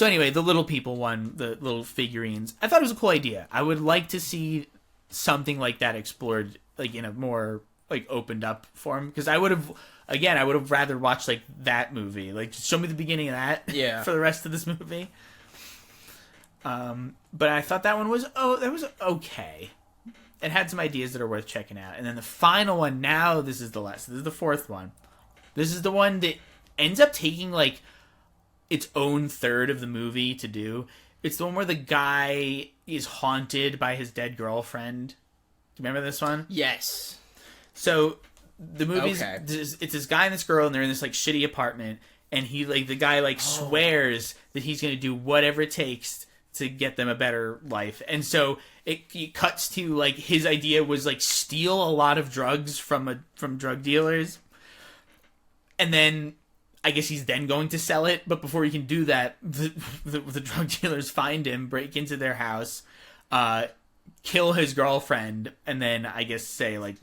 anyway, the little people one, the little figurines, I thought it was a cool idea. I would like to see something like that explored, like, in a more, like, opened up form. Because I would have rather watched, like, that movie. Like, just show me the beginning of that for the rest of this movie. But I thought that one was okay. It had some ideas that are worth checking out. And then the final one, now this is the fourth one. This is the one that ends up taking like its own third of the movie to do. It's the one where the guy is haunted by his dead girlfriend. Do you remember this one? Yes. So the movie's it's this guy and this girl, and they're in this like shitty apartment, and the guy swears that he's going to do whatever it takes to get them a better life. And so it cuts to like his idea was like steal a lot of drugs from drug dealers, and then I guess he's then going to sell it. But before he can do that, the drug dealers find him, break into their house, kill his girlfriend, and then I guess say like,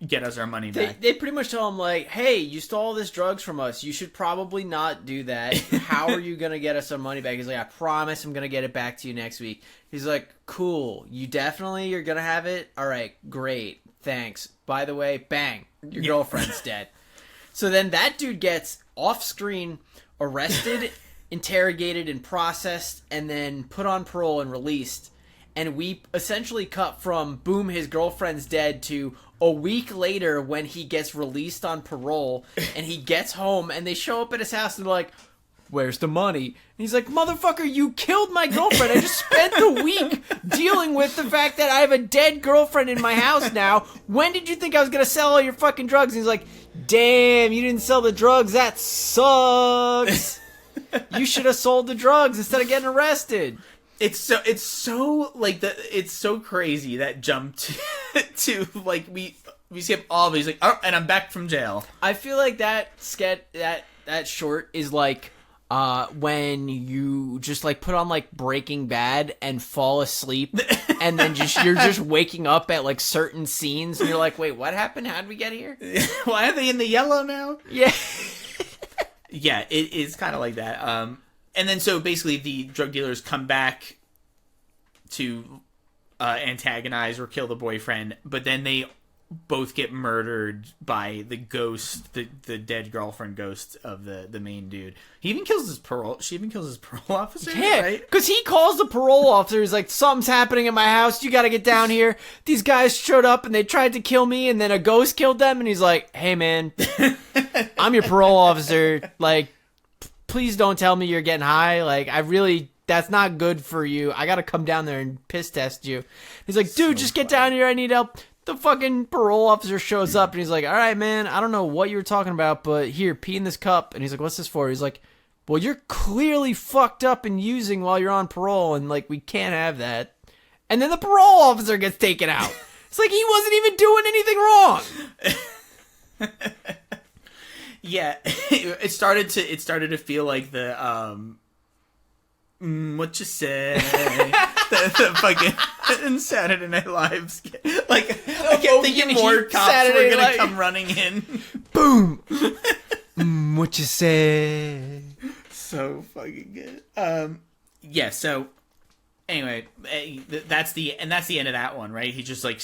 get us our money back. They pretty much tell him like, hey, you stole all this drugs from us. You should probably not do that. How are you going to get us our money back? He's like, I promise I'm going to get it back to you next week. He's like, cool. You're going to have it? All right, great. Thanks. By the way, bang, your girlfriend's dead. So then that dude gets off-screen arrested, interrogated, and processed, and then put on parole and released. And we essentially cut from, boom, his girlfriend's dead, to a week later when he gets released on parole, and he gets home, and they show up at his house, and they're like, where's the money? And he's like, motherfucker, you killed my girlfriend. I just spent the week dealing with the fact that I have a dead girlfriend in my house now. When did you think I was going to sell all your fucking drugs? And he's like, damn, you didn't sell the drugs. That sucks. You should have sold the drugs instead of getting arrested. It's so crazy that jump to like we skip all of these, like, oh, and I'm back from jail. I feel like that short is like when you just like put on like Breaking Bad and fall asleep, and then you're just waking up at like certain scenes, and you're like, wait, what happened? How did we get here? Why are they in the yellow now? Yeah. Yeah, it is kind of like that. And then so basically the drug dealers come back to antagonize or kill the boyfriend, but then they both get murdered by the ghost, the dead girlfriend ghost of the main dude. She even kills his parole officer, yeah, right? Because he calls the parole officer. He's like, something's happening in my house. You got to get down here. These guys showed up and they tried to kill me, and then a ghost killed them. And he's like, hey, man, I'm your parole officer. Like, please don't tell me you're getting high. Like, that's not good for you. I got to come down there and piss test you. He's like, dude, just get down here. I need help. The fucking parole officer shows up and he's like, all right, man, I don't know what you were talking about, but here, pee in this cup. And he's like, what's this for? He's like, well, you're clearly fucked up and using while you're on parole, and like, we can't have that. And then the parole officer gets taken out. It's like he wasn't even doing anything wrong. Yeah, it started to feel like the what you say, the fucking Saturday Night Live skit. Like, I kept thinking more cops were gonna come running in. Boom. What you say? So fucking good. Yeah. So anyway, that's the end of that one, right? He just like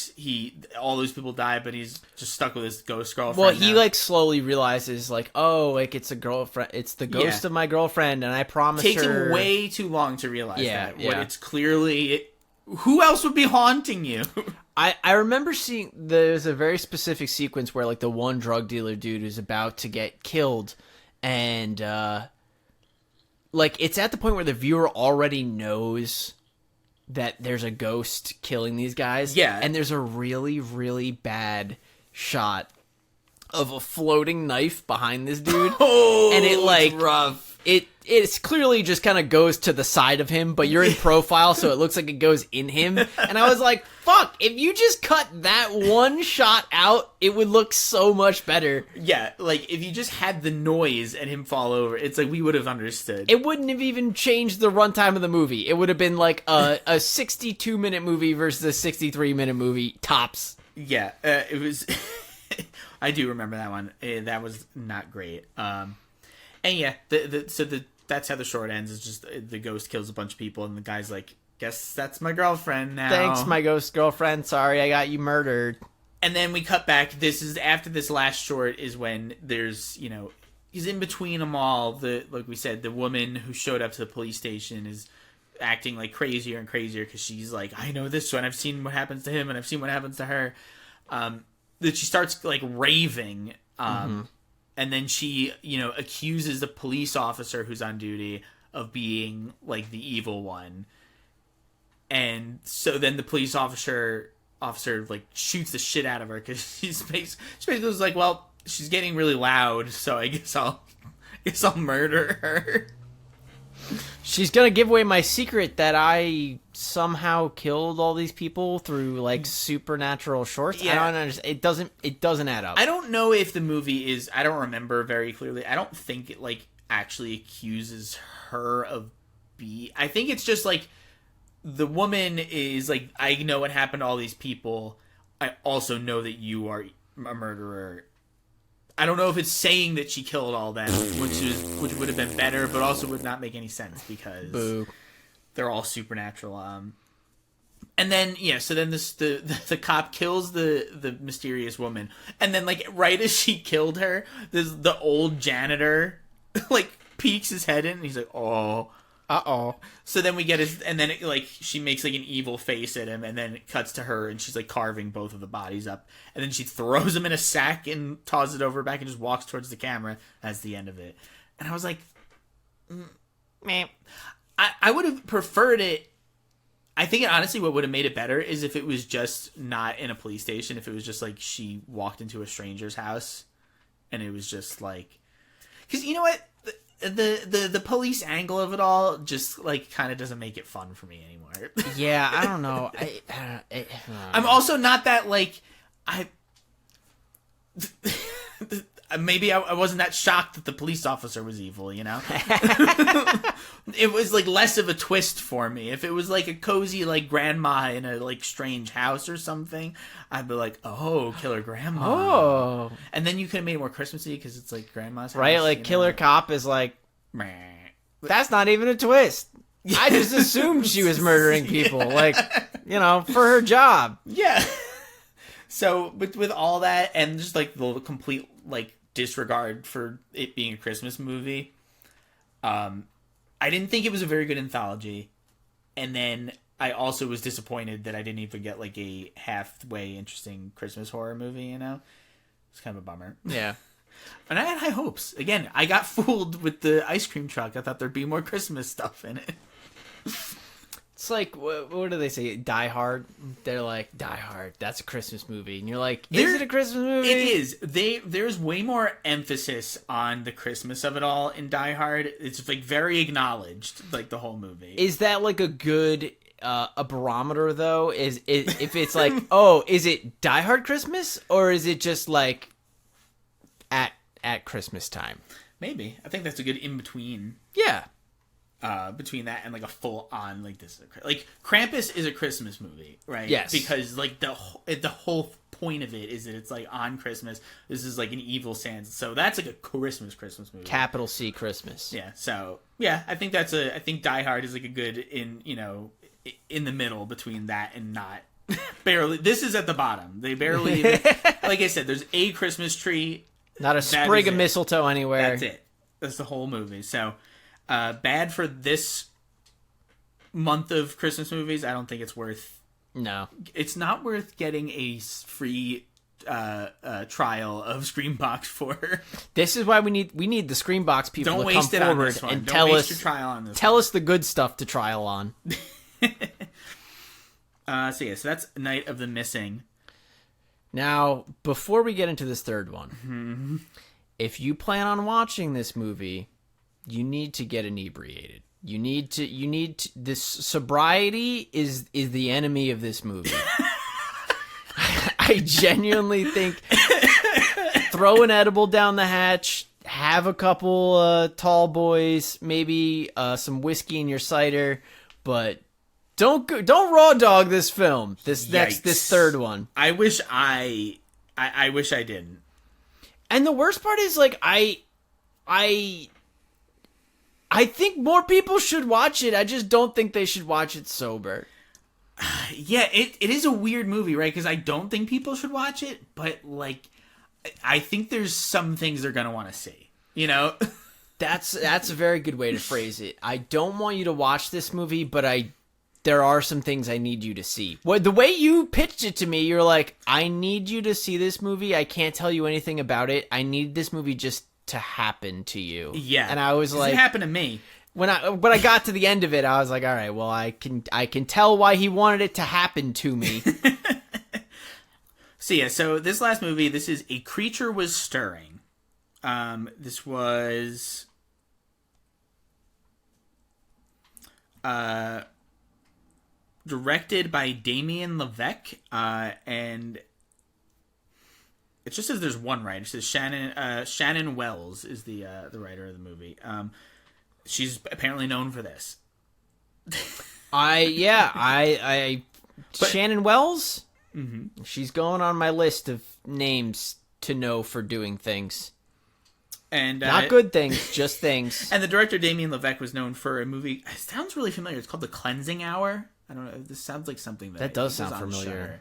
all those people die, but he's just stuck with his ghost girlfriend. Well, he like slowly realizes like, oh, like it's a girlfriend, it's the ghost of my girlfriend, and I promise her. Takes him way too long to realize that. Yeah. It's clearly who else would be haunting you? I remember seeing there's a very specific sequence where like the one drug dealer dude is about to get killed, and like it's at the point where the viewer already knows that there's a ghost killing these guys. Yeah. And there's a really, really bad shot of a floating knife behind this dude. Oh, and it like it's rough. It's clearly just kind of goes to the side of him, but you're in profile, so it looks like it goes in him. And I was like, fuck, if you just cut that one shot out, it would look so much better. Yeah, like, if you just had the noise and him fall over, it's like we would have understood. It wouldn't have even changed the runtime of the movie. It would have been like a 62-minute movie versus a 63-minute movie, tops. Yeah, it was... I do remember that one. That was not great. And yeah, that's how the short ends. It's just the ghost kills a bunch of people, and the guy's like, "Guess that's my girlfriend now." Thanks, my ghost girlfriend. Sorry, I got you murdered. And then we cut back. This is after this last short is when there's, he's in between them all. Like we said, the woman who showed up to the police station is acting like crazier and crazier because she's like, "I know this one. I've seen what happens to him, and I've seen what happens to her." That she starts like raving. And then she, accuses the police officer who's on duty of being, like, the evil one. And so then the police officer like, shoots the shit out of her because she basically was like, well, she's getting really loud, so I guess I'll murder her. She's gonna give away my secret that I somehow killed all these people through like supernatural shorts. Yeah. I don't understand. It doesn't add up. I don't know if the movie is. I don't remember very clearly. I don't think it like actually accuses her of I think it's just like the woman is like, I know what happened to all these people. I also know that you are a murderer. I don't know if it's saying that she killed all them, which would have been better, but also would not make any sense because Boo. They're all supernatural. And then so then the cop kills the mysterious woman, and then like right as she killed her, the old janitor like peeks his head in, and he's like, oh. Uh-oh. So then we get and then she makes like an evil face at him, and then it cuts to her, and she's like carving both of the bodies up, and then she throws them in a sack and tosses it over her back and just walks towards the camera. That's the end of it. And I was like, man, I would have preferred it. I think honestly what would have made it better is if it was just not in a police station, if it was just like she walked into a stranger's house, and it was just like, because you know what? The police angle of it all just like kind of doesn't make it fun for me anymore. Yeah, I don't know. I'm also not that like maybe I wasn't that shocked that the police officer was evil, It was like less of a twist for me. If it was like a cozy like grandma in a like strange house or something, I'd be like, oh, killer grandma. Oh. And then you could have made it more Christmassy because it's like grandma's house. Right, like killer cop is like, that's not even a twist. I just assumed she was murdering people, like, for her job. Yeah. So, but with all that and just like the complete like disregard for it being a Christmas movie, I didn't think it was a very good anthology, and then I also was disappointed that I didn't even get like a halfway interesting Christmas horror movie. It's kind of a bummer. Yeah. And I had high hopes. Again, I got fooled with the ice cream truck. I thought there'd be more Christmas stuff in it. It's like, what do they say? Die Hard? They're like, Die Hard, that's a Christmas movie. And you're like, is it a Christmas movie? It is. There's way more emphasis on the Christmas of it all in Die Hard. It's like very acknowledged, like the whole movie. Is that like a good a barometer though? Is if it's like, oh, is it Die Hard Christmas, or is it just like at Christmas time? Maybe. I think that's a good in between. Yeah. Between that and like a full on like this, like Krampus is a Christmas movie, right? Yes. Because like the whole point of it is that it's like on Christmas. This is like an evil Santa, so that's like a Christmas movie. Capital C Christmas. Yeah. So yeah, I think I think Die Hard is like a good in the middle between that and not barely. This is at the bottom. They barely like I said. There's a Christmas tree. Not a sprig of mistletoe anywhere. That's it. That's the whole movie. So. Bad for this month of Christmas movies. I don't think it's worth. No, it's not worth getting a free trial of Screambox for. This is why we need the Screambox people to come forward and tell us your trial on this. Tell us the good stuff to trial on. So that's Night of the Missing. Now, before we get into this third one, if you plan on watching this movie, you need to get inebriated. You need to this sobriety is the enemy of this movie. I genuinely think throw an edible down the hatch, have a couple tall boys, maybe some whiskey in your cider, but don't raw dog this film. This third one. I wish I wish I didn't. And the worst part is, like, I think more people should watch it. I just don't think they should watch it sober. Yeah, it is a weird movie, right? Because I don't think people should watch it, but, like, I think there's some things they're gonna want to see. You know? That's a very good way to phrase it. I don't want you to watch this movie, but there are some things I need you to see. The way you pitched it to me, you're like, I need you to see this movie. I can't tell you anything about it. I need this movie just to happen to you. Yeah. And I was like, it happened to me. When I got to the end of it, I was like, all right, well, I can tell why he wanted it to happen to me. So this last movie, this is A Creature Was Stirring. This was directed by Damien Levesque, and it just says there's one writer. It says Shannon Wells is the writer of the movie. She's apparently known for this. Shannon Wells. Mm-hmm. She's going on my list of names to know for doing things. And not good things, just things. And the director Damien Levesque was known for a movie. It sounds really familiar. It's called The Cleansing Hour. I don't know. This sounds like something that does sound familiar.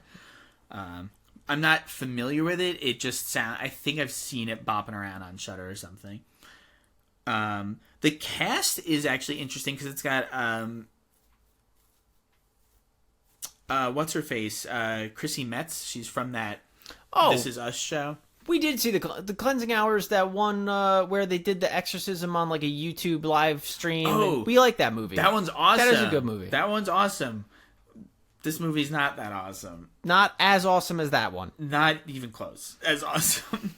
I'm not familiar with it. It just I think I've seen it bopping around on Shudder or something. The cast is actually interesting because it's got what's her face, Chrissy Metz. She's from that This Is Us show. We did see the Cleansing Hours, that one where they did the exorcism on like a YouTube live stream. Oh, we like that movie. That one's awesome. That is a good movie. That one's awesome. This movie's not that awesome. Not as awesome as that one. Not even close as awesome.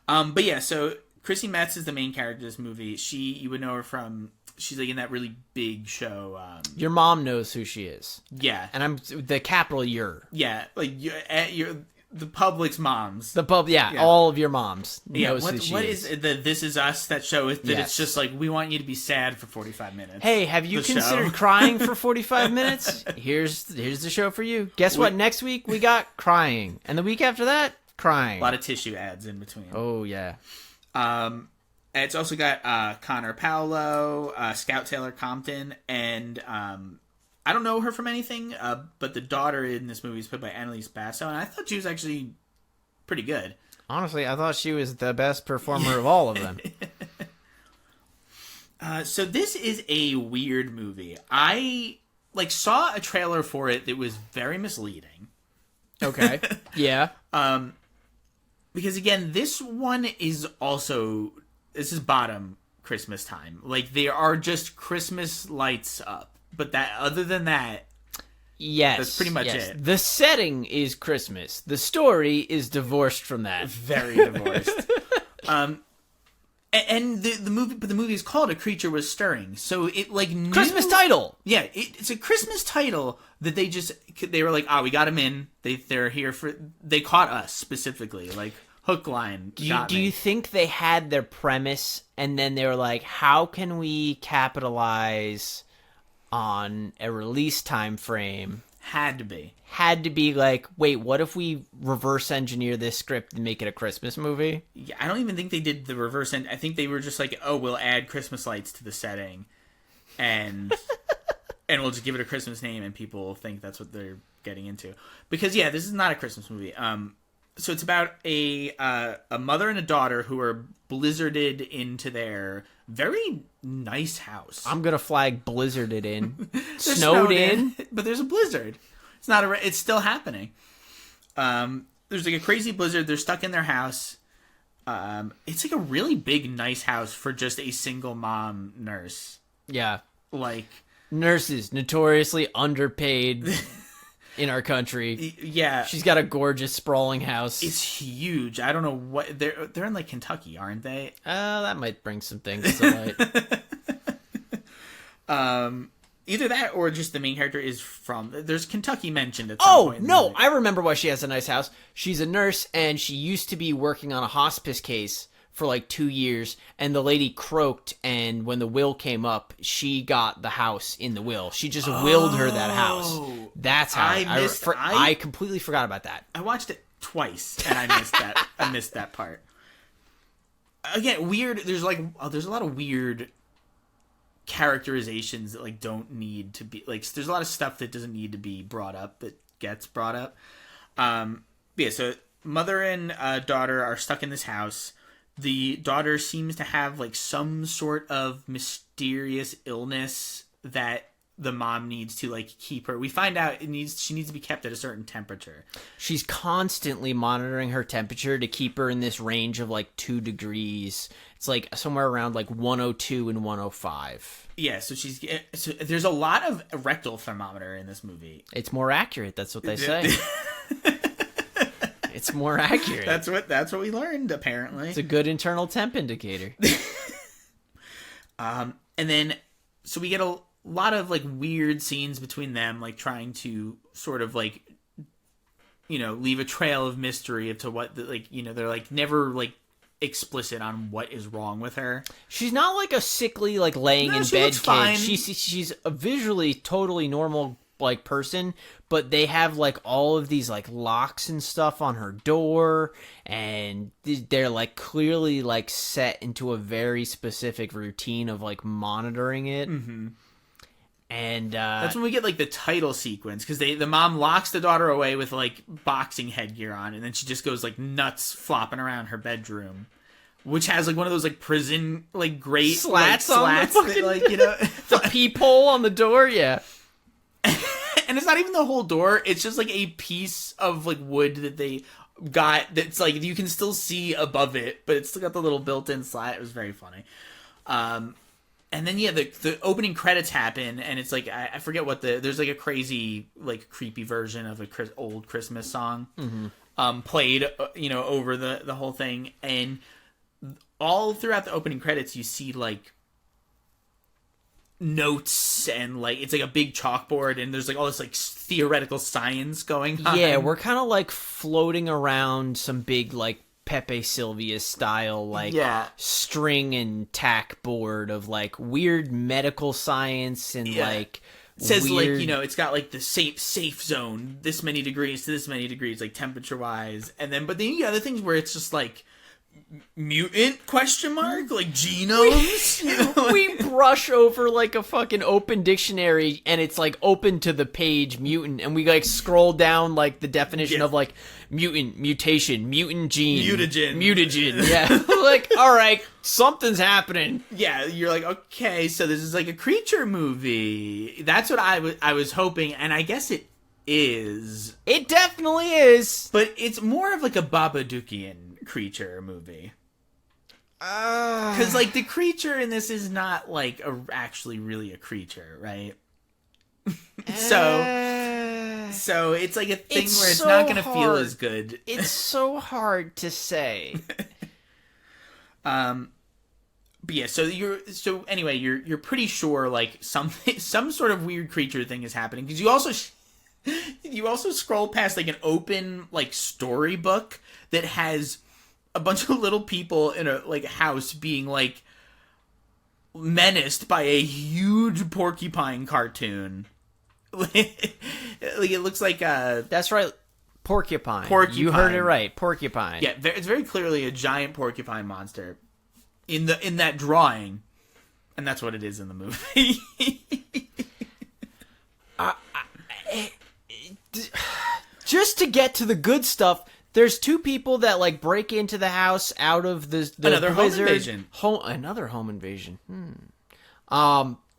But yeah, so Chrissy Metz is the main character of this movie. You would know her from, she's like in that really big show. Your mom knows who she is. Yeah. And I'm the capital you're. Yeah, like you're the public's moms. All of your moms knows who she is. What is the This Is Us, that show is that It's just like, we want you to be sad for 45 minutes. Hey, have you considered crying for 45 minutes? Here's the show for you. Guess what? Next week we got crying. And the week after that, crying. A lot of tissue ads in between. Oh, yeah. It's also got Connor Paolo, Scout Taylor Compton, and I don't know her from anything, but the daughter in this movie is played by Annalise Basso, and I thought she was actually pretty good. Honestly, I thought she was the best performer of all of them. So this is a weird movie. I saw a trailer for it that was very misleading. Okay. Yeah. Because again, this one is bottom Christmas time. Like, there are just Christmas lights up. But other than that, yes, that's pretty much it. The setting is Christmas. The story is divorced from that. Very divorced. And the movie is called A Creature Was Stirring. So it Christmas title. Yeah, it's a Christmas title that they were like, we got them in. They're here they caught us specifically, like hook, line. Do you think they had their premise and then they were like, how can we capitalize on a release time frame? Had to be like, wait, what if we reverse engineer this script and make it a Christmas movie? Yeah, I don't even think they did the reverse end. I think they were just like, we'll add Christmas lights to the setting and and we'll just give it a Christmas name and people will think that's what they're getting into. Because this is not a Christmas movie. So it's about a mother and a daughter who are blizzarded into their very nice house. I'm gonna flag blizzarded in, snowed in, but there's a blizzard. It's not it's still happening. There's like a crazy blizzard. They're stuck in their house. It's like a really big, nice house for just a single mom nurse. Yeah, like nurses notoriously underpaid. in our country. Yeah. She's got a gorgeous sprawling house. It's huge. I don't know what they're in like Kentucky, aren't they? That might bring some things to light. Either that or just the main character is from. There's Kentucky mentioned at some point. Oh no, I remember why she has a nice house. She's a nurse and she used to be working on a hospice case for like 2 years, and the lady croaked, and when the will came up, she got the house in the will. She just willed her that house. That's how I completely forgot about that. I watched it twice and I missed that. I missed that part. Again, weird. There's a lot of weird characterizations that like don't need to be like. There's a lot of stuff that doesn't need to be brought up that gets brought up. Yeah. So mother and daughter are stuck in this house. The daughter seems to have like some sort of mysterious illness that the mom needs to like keep her. We find out she needs to be kept at a certain temperature. She's constantly monitoring her temperature to keep her in this range of like 2 degrees. It's like somewhere around like 102 and 105. Yeah, so there's a lot of rectal thermometer in this movie. It's more accurate, that's what they say. It's more accurate. That's what we learned, apparently. It's a good internal temp indicator. And then so we get a lot of like weird scenes between them, like trying to sort of like, you know, leave a trail of mystery to what they're like never like explicit on what is wrong with her. She's not like a sickly like laying in bed kid. Fine. She's a visually totally normal like person, but they have like all of these like locks and stuff on her door, and they're like clearly like set into a very specific routine of like monitoring it. Mm-hmm. And that's when we get like the title sequence, because the mom locks the daughter away with like boxing headgear on, and then she just goes like nuts flopping around her bedroom, which has like one of those like prison like grate slats like, on the fucking, that, like, you know, the peephole on the door. Yeah. And it's not even the whole door. It's just like a piece of like wood that they got that's like you can still see above it, but it's still got the little built-in slat. It was very funny. And then yeah, the opening credits happen, and it's like I forget what there's like a crazy like creepy version of a old Christmas song played, you know, over the whole thing, and all throughout the opening credits you see like notes, and like it's like a big chalkboard, and there's like all this like theoretical science going on. Yeah, we're kind of like floating around some big like Pepe Sylvia style like string and tack board of like weird medical science and like it says weird... like, you know, it's got like the safe zone, this many degrees to this many degrees, like temperature wise, and then but then you got other things where it's just like mutant ? Like genomes. You know? We brush over like a fucking open dictionary, and it's like open to the page mutant, and we like scroll down like the definition of like mutant, mutation, mutant gene, mutagen. Yeah. Like, all right, something's happening. Yeah, you're like, okay, so this is like a creature movie. That's what I was hoping, and I guess it is. It definitely is. But it's more of like a Babadookian creature movie. Because like the creature in this is not like actually really a creature, right? So it's like a thing where it's so not going to feel as good. It's so hard to say. But yeah, so you're pretty sure like some sort of weird creature thing is happening, because you also scroll past like an open like storybook that has a bunch of little people in a like house being like menaced by a huge porcupine cartoon. Like it looks like that's right, porcupine. You heard it right, porcupine. Yeah, it's very clearly a giant porcupine monster in that drawing, and that's what it is in the movie. Just to get to the good stuff, there's 2 people that like break into the house out of the another blizzard. Another home invasion.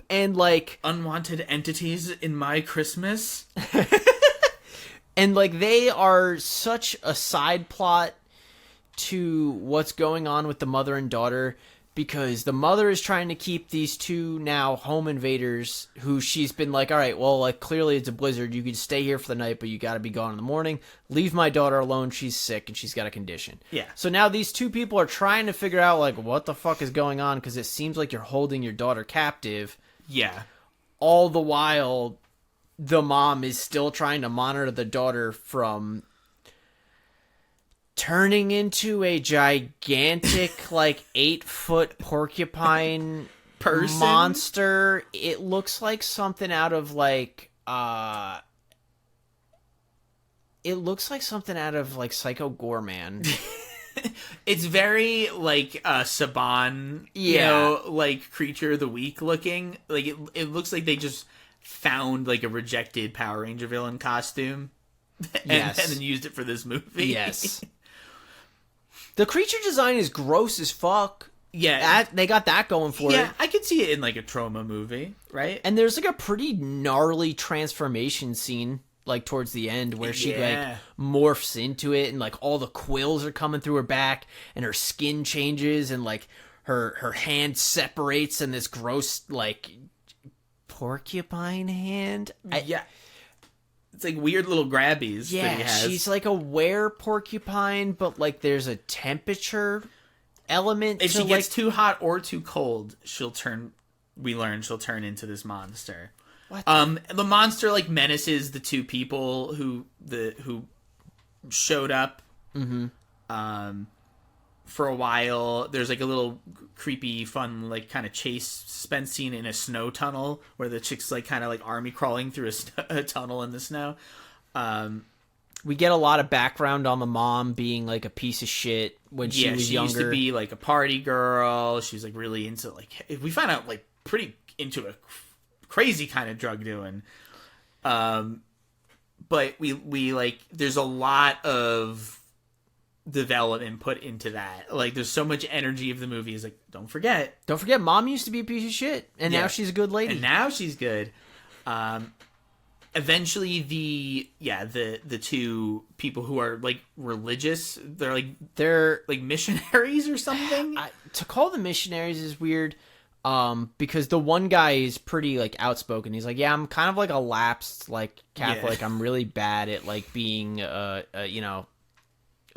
And like unwanted entities in my Christmas. And like they are such a side plot to what's going on with the mother and daughter because the mother is trying to keep these two now home invaders who she's been like, all right, well, like clearly it's a blizzard. You can stay here for the night, but you got to be gone in the morning. Leave my daughter alone. She's sick and she's got a condition. Yeah. So now these two people are trying to figure out like what the fuck is going on because it seems like you're holding your daughter captive. Yeah. All the while, the mom is still trying to monitor the daughter from turning into a gigantic, like 8-foot porcupine Person? monster. It looks like something out of like Psycho Gorman. It's very like Saban, like Creature of the Week looking. Like it looks like they just found like a rejected Power Ranger villain costume and then used it for this movie. Yes. The creature design is gross as fuck. Yeah. They got that going for it. Yeah, I could see it in like a trauma movie, right? And there's like a pretty gnarly transformation scene like towards the end where she like morphs into it and like all the quills are coming through her back and her skin changes and like her hand separates in this gross like porcupine hand. Yeah. It's like weird little grabbies that he has. She's like a were porcupine, but like there's a temperature element. If to she like... gets too hot or too cold, she'll turn into this monster. What? The monster like menaces the two people who showed up. Mm-hmm. For a while, there's like a little creepy, fun, like kind of chase suspense scene in a snow tunnel where the chick's like kind of like army crawling through a tunnel in the snow. We get a lot of background on the mom being like a piece of shit when she was younger. She used to be like a party girl. She's like really into like we find out like pretty into a crazy kind of drug doing. But we like there's a lot of development put into that. Like there's so much energy of the movie is like don't forget mom used to be a piece of shit and now she's a good lady. And now she's good. Eventually the two people who are like religious, they're like missionaries or something. To call them missionaries is weird. Because the one guy is pretty like outspoken. He's like, yeah, I'm kind of like a lapsed like Catholic. I'm really bad at like being a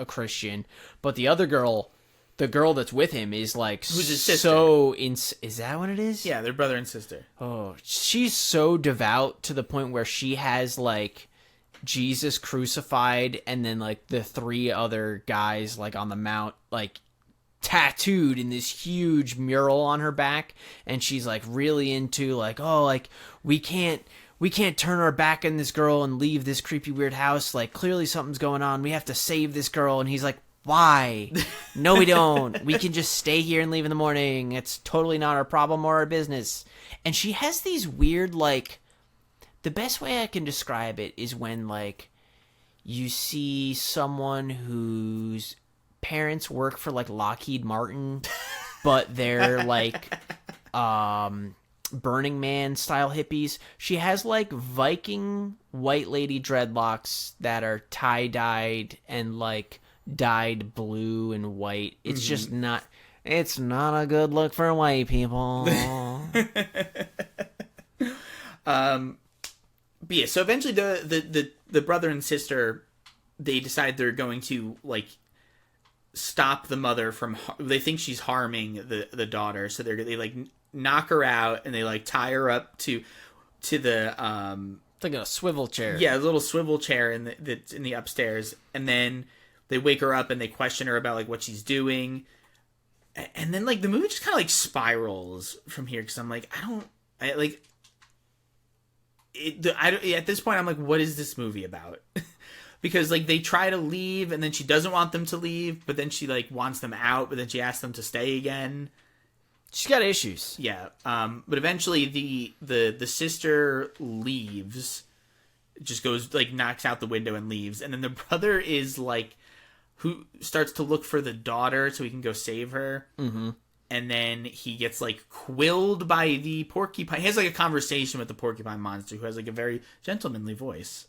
Christian. But the other girl, the girl that's with him is like who's his sister. Is that what it is? Yeah, they're brother and sister. Oh, she's so devout to the point where she has like Jesus crucified and then like the three other guys like on the mount like tattooed in this huge mural on her back, and she's like really into like, oh, like we can't turn our back on this girl and leave this creepy weird house. Like clearly something's going on. We have to save this girl. And he's like, why? No, we don't. We can just stay here and leave in the morning. It's totally not our problem or our business. And she has these weird like, the best way I can describe it is when like you see someone whose parents work for like Lockheed Martin, but they're like Burning Man style hippies. She has like Viking white lady dreadlocks that are tie-dyed and like dyed blue and white. It's just not, it's not a good look for white people. But yeah, so eventually the brother and sister, they decide they're going to like stop the mother from, they think she's harming the daughter, so they like knock her out and they like tie her up to the it's like a swivel chair. Yeah, a little swivel chair that's in the upstairs, and then they wake her up and they question her about like what she's doing, and then like the movie just kind of like spirals from here because I'm like at this point I'm like, what is this movie about? Because like they try to leave and then she doesn't want them to leave, but then she like wants them out, but then she asks them to stay again. She's got issues. Yeah. But eventually the sister leaves, just goes like knocks out the window and leaves, and then the brother is like who starts to look for the daughter so he can go save her. Mm-hmm. And then he gets like quilled by the porcupine. He has like a conversation with the porcupine monster who has like a very gentlemanly voice.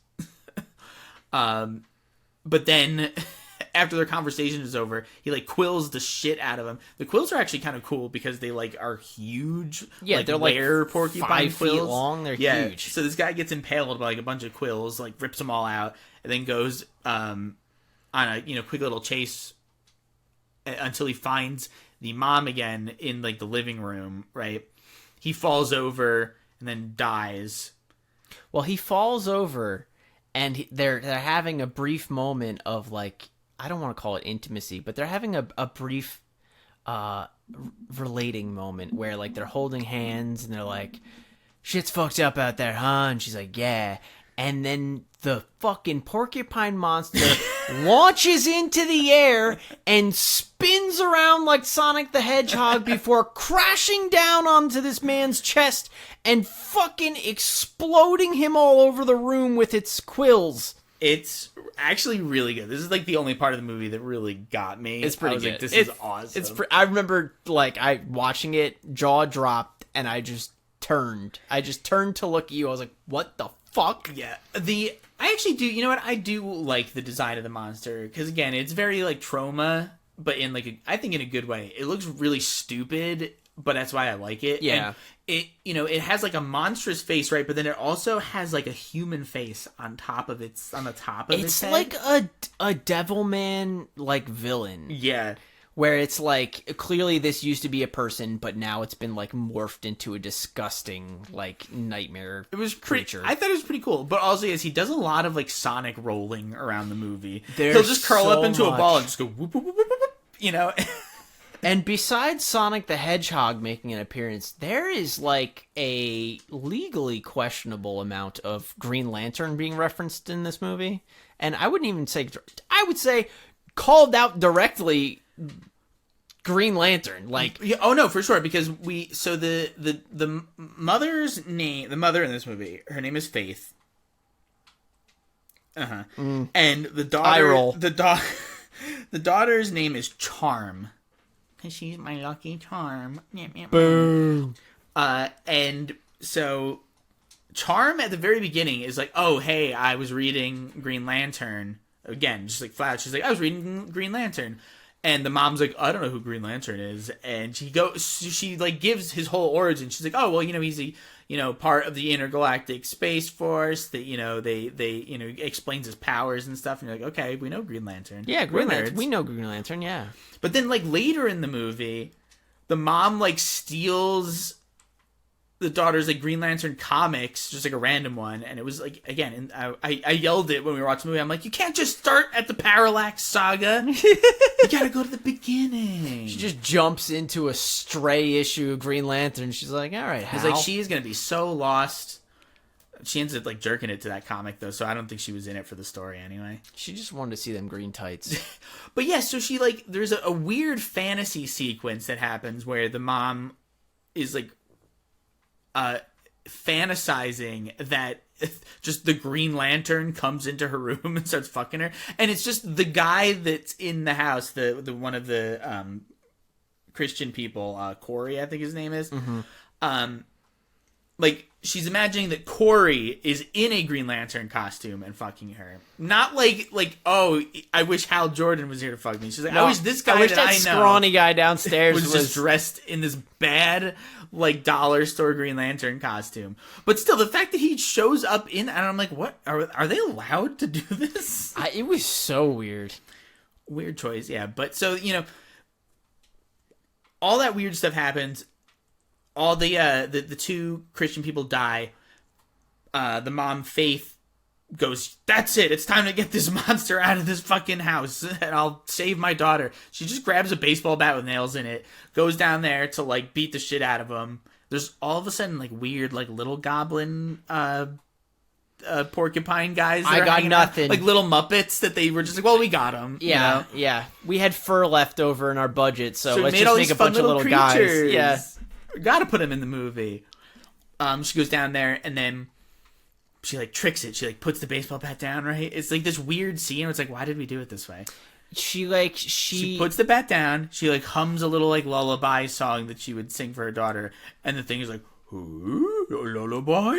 But then after their conversation is over, he like quills the shit out of him. The quills are actually kind of cool because they like are huge. Yeah, like, they're like porcupine 5 quills. feet long. They're huge. So this guy gets impaled by like a bunch of quills, like rips them all out, and then goes on a quick little chase until he finds the mom again in like the living room. Right, he falls over and then dies. Well, he falls over, and they're having a brief moment of like, I don't want to call it intimacy, but they're having a brief relating moment where like they're holding hands and they're like, shit's fucked up out there, huh? And she's like, yeah. And then the fucking porcupine monster launches into the air and spins around like Sonic the Hedgehog before crashing down onto this man's chest and fucking exploding him all over the room with its quills. It's actually really good. This is like the only part of the movie that really got me. It's pretty I was good. Like, this is awesome. I remember like I watching it, jaw dropped, and I just turned to look at you. I was like, what the fuck? Yeah. I actually do, you know what? I do like the design of the monster because again, it's very like Trauma, but in like I think in a good way. It looks really stupid, but that's why I like it. Yeah. And it has like a monstrous face, right? But then it also has like a human face on the top of its head. It's like a Devilman like villain. Yeah. Where it's like, clearly this used to be a person, but now it's been like morphed into a disgusting like nightmare. It was creature. I thought it was pretty cool. But also, yes, he does a lot of like Sonic rolling around the movie. There's He'll just curl so up into a ball much. and just go whoop, whoop, whoop, whoop, whoop, you know? And besides Sonic the Hedgehog making an appearance, there is like a legally questionable amount of Green Lantern being referenced in this movie. And I wouldn't even say, I would say called out directly Green Lantern. Like, yeah, oh no, for sure, because the mother's name, the mother in this movie, her name is Faith. And the daughter, Eye roll. the daughter's name is Charm. Cause she's my lucky charm. boom. And so Charm at the very beginning is like, oh hey, I was reading Green Lantern again, just like flat. She's like, I was reading Green Lantern. And the mom's like, I don't know who Green Lantern is. And she like gives his whole origin. She's like, oh, well, he's a, part of the Intergalactic Space Force that, they explains his powers and stuff. And you're like, okay, we know Green Lantern. Yeah, We're Green Lantern. nerds. We know Green Lantern, yeah. But then like later in the movie, the mom like steals the daughter's like Green Lantern comics, just like a random one, and it was like, again, and I yelled it when we were watching the movie. I'm like, you can't just start at the Parallax Saga. You gotta go to the beginning. She just jumps into a stray issue of Green Lantern. She's like, all right, It's like she's gonna be so lost. She ends up like jerking it to that comic though, so I don't think she was in it for the story anyway. She just wanted to see them green tights. But yeah, so she like, there's a weird fantasy sequence that happens where the mom is like fantasizing that just the Green Lantern comes into her room and starts fucking her, and it's just the guy that's in the house, the one of the Christian people, Corey, I think his name is. Like, she's imagining that Corey is in a Green Lantern costume and fucking her. Not like, oh, I wish Hal Jordan was here to fuck me. She's like, I wish this guy that I know scrawny guy downstairs was just dressed in this bad, like, dollar store Green Lantern costume. But still, the fact that he shows up in, and I'm like, what? Are they allowed to do this? It was so weird. Weird choice, yeah. But so, all that weird stuff happens. All the two Christian people die. The mom, Faith, goes, that's it. It's time to get this monster out of this fucking house, and I'll save my daughter. She just grabs a baseball bat with nails in it, goes down there to, like, beat the shit out of him. There's all of a sudden, like, weird, like, little goblin porcupine guys. I got nothing. Like little Muppets that they were just like, well, we got them. Yeah, yeah. We had fur left over in our budget, so we let's made all just make these a bunch fun of little creatures. guys. Yeah. Gotta put him in the movie. She goes down there and then she like tricks it. She like puts the baseball bat down, right? It's like this weird scene. It's like, why did we do it this way? She puts the bat down. She like hums a little like lullaby song that she would sing for her daughter, and the thing is like, ooh, lullaby.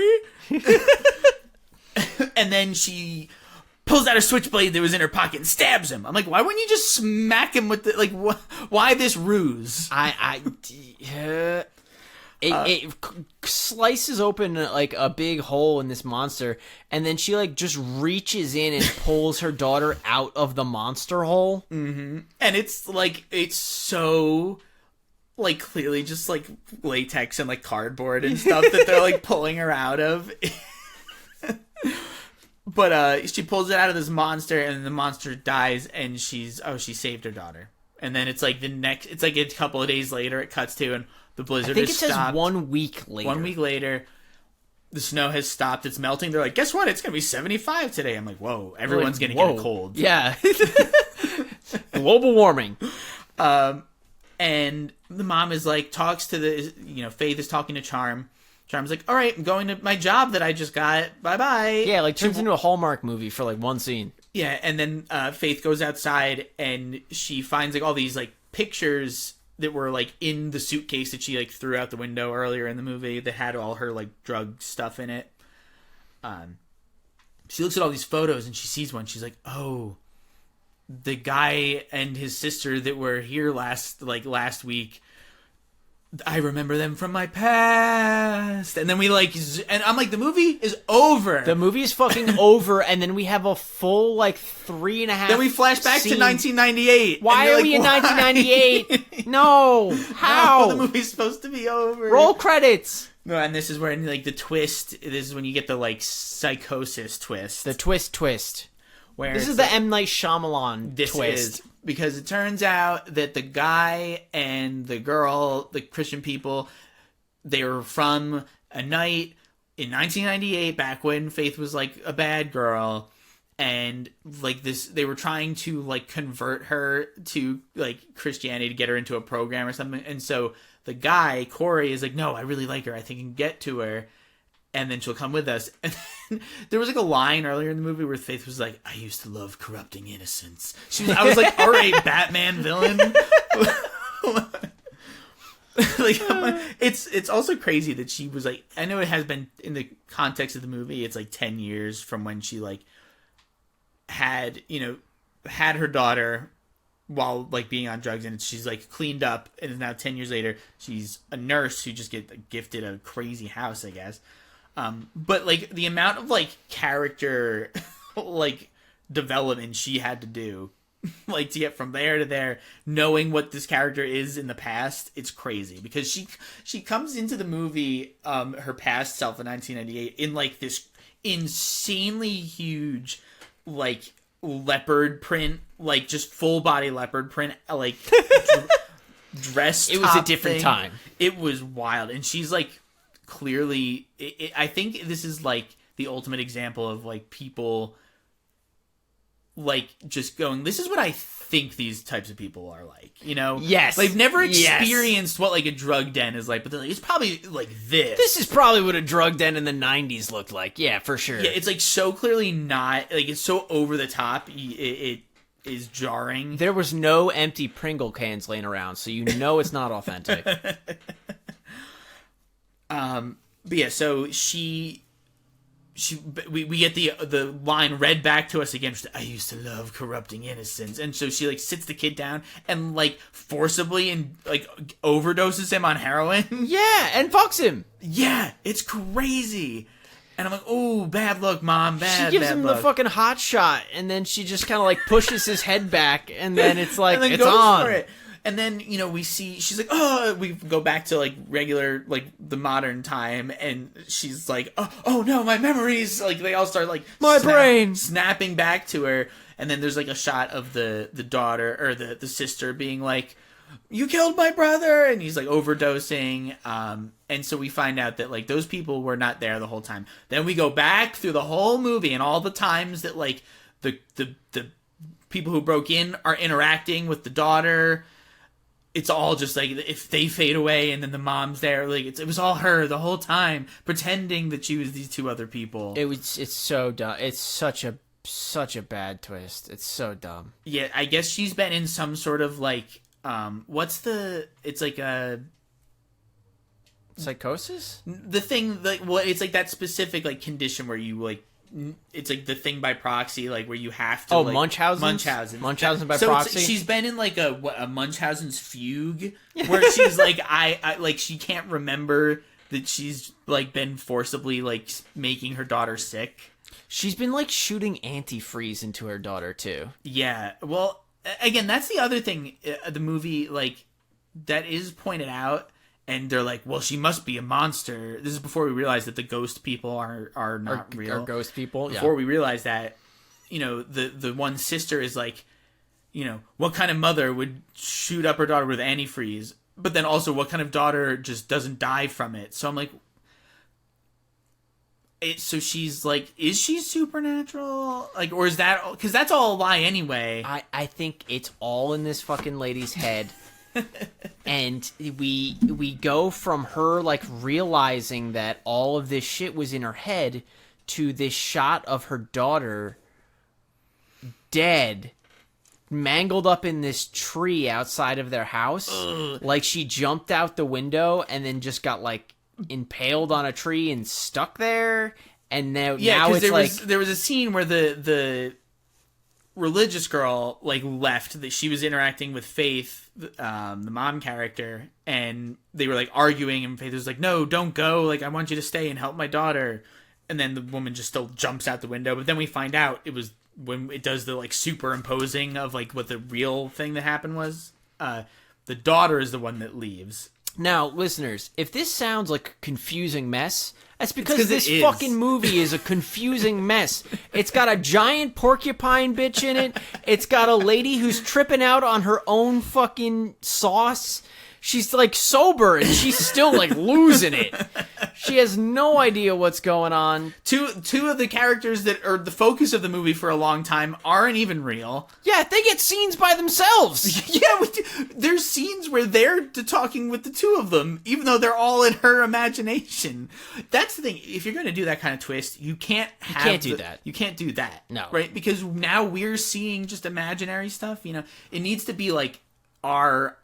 And then she pulls out a switchblade that was in her pocket and stabs him. I'm like, why wouldn't you just smack him with the, like, why this ruse? It slices open like a big hole in this monster, and then she like just reaches in and pulls her daughter out of the monster hole. Mm-hmm. And it's like, it's so like clearly just like latex and like cardboard and stuff that they're like pulling her out of. But she pulls it out of this monster, and the monster dies, and she saved her daughter. And then it's like it's like a couple of days later, it cuts to, and the blizzard is stopped. I think it says 1 week later. 1 week later, the snow has stopped. It's melting. They're like, guess what? It's going to be 75 today. I'm like, whoa, everyone's going to get a cold. Yeah. Global warming. And the mom is like, talks to Faith is talking to Charm. Charm's like, all right, I'm going to my job that I just got. Bye-bye. Yeah, like turns into a Hallmark movie for like one scene. Yeah, and then Faith goes outside, and she finds like all these like pictures that were like in the suitcase that she like threw out the window earlier in the movie that had all her like drug stuff in it. She looks at all these photos and she sees one. She's like, oh, the guy and his sister that were here last week, I remember them from my past. And then we like, and I'm like, the movie is over. The movie is fucking over, and then we have a full like 3.5. Then we flash back to 1998. Why are we in 1998? No, how? No, the movie's supposed to be over. Roll credits. No, and this is where like the twist. This is when you get the like psychosis twist. The twist. Where this is the M. Night Shyamalan twist. Because it turns out that the guy and the girl, the Christian people, they were from a night in 1998, back when Faith was like a bad girl, and like this, they were trying to like convert her to like Christianity to get her into a program or something. And so the guy, Corey, is like, no, I really like her. I think I can get to her. And then she'll come with us. And then there was like a line earlier in the movie where Faith was like, I used to love corrupting innocence. I was like, all right, Batman villain. Like, it's also crazy that she was like, I know it has been in the context of the movie, it's like 10 years from when she like had her daughter while like being on drugs, and she's like cleaned up, and now 10 years later she's a nurse who just get gifted a crazy house, I guess. But like the amount of like character like development she had to do like to get from there to there, knowing what this character is in the past, it's crazy. Because she comes into the movie, her past self in 1998 in like this insanely huge like leopard print, like just full body leopard print, like dress. It was a different time. It was wild. And she's like clearly, I think this is like the ultimate example of like people like just going, this is what I think these types of people are like, Yes. They've never experienced what like a drug den is like, but they're like, it's probably like this. This is probably what a drug den in the 90s looked like. Yeah, for sure. Yeah, it's like so clearly not, like it's so over the top, it is jarring. There was no empty Pringle cans laying around, so it's not authentic. But yeah, so we get the line read back to us again. I used to love corrupting innocence. And so she like sits the kid down and like forcibly and like overdoses him on heroin. Yeah, and fucks him. Yeah, it's crazy. And I'm like, oh, bad luck, Mom. She gives him the fucking hot shot, and then she just kind of like pushes his head back, and then it's like, and then it's on. For it. And then, we see, she's like, oh, we go back to, like, regular, like, the modern time, and she's like, oh no, my memories, like, they all start, like, my brain snapping back to her, and then there's, like, a shot of the daughter, or the sister being like, you killed my brother, and he's, like, overdosing, and so we find out that, like, those people were not there the whole time. Then we go back through the whole movie, and all the times that, like, the people who broke in are interacting with the daughter. It's all just like, if they fade away and then the mom's there, like it was all her the whole time, pretending that she was these two other people. It's so dumb. It's such a bad twist. It's so dumb. Yeah, I guess she's been in some sort of like, it's like a psychosis? The thing, like, well, it's like that specific like condition where you like it's like the thing by proxy, like where you have to. Oh, like, Munchausen by so proxy. She's been in like a Munchausen's fugue, where she's like I like she can't remember that she's like been forcibly like making her daughter sick. She's been like shooting antifreeze into her daughter too. Yeah, well, again, that's the other thing. The movie like that is pointed out. And they're like, well, she must be a monster. This is before we realize that the ghost people are not real. Are ghost people. Before we realize that, the one sister is like, what kind of mother would shoot up her daughter with antifreeze? But then also, what kind of daughter just doesn't die from it? So I'm like, so she's like, is she supernatural? Like, or is that, because that's all a lie anyway. I think it's all in this fucking lady's head. And we go from her like realizing that all of this shit was in her head to this shot of her daughter dead, mangled up in this tree outside of their house. Ugh. Like she jumped out the window and then just got like impaled on a tree and stuck there. And now it's there was a scene where the religious girl like left, that she was interacting with Faith, the mom character, and they were like arguing, and Faith was like, no, don't go, like I want you to stay and help my daughter. And then the woman just still jumps out the window, but then we find out it was when it does the like superimposing of like what the real thing that happened was. The daughter is the one that leaves. Now, listeners, if this sounds like a confusing mess, that's because this fucking movie is a confusing mess. It's got a giant porcupine bitch in it. It's got a lady who's tripping out on her own fucking sauce. She's like sober and she's still like losing it. She has no idea what's going on. Two of the characters that are the focus of the movie for a long time aren't even real. Yeah, they get scenes by themselves. Yeah, there's scenes where they're talking with the two of them, even though they're all in her imagination. That's the thing. If you're going to do that kind of twist, you can't do that. You can't do that. No. Right? Because now we're seeing just imaginary stuff. It needs to be like our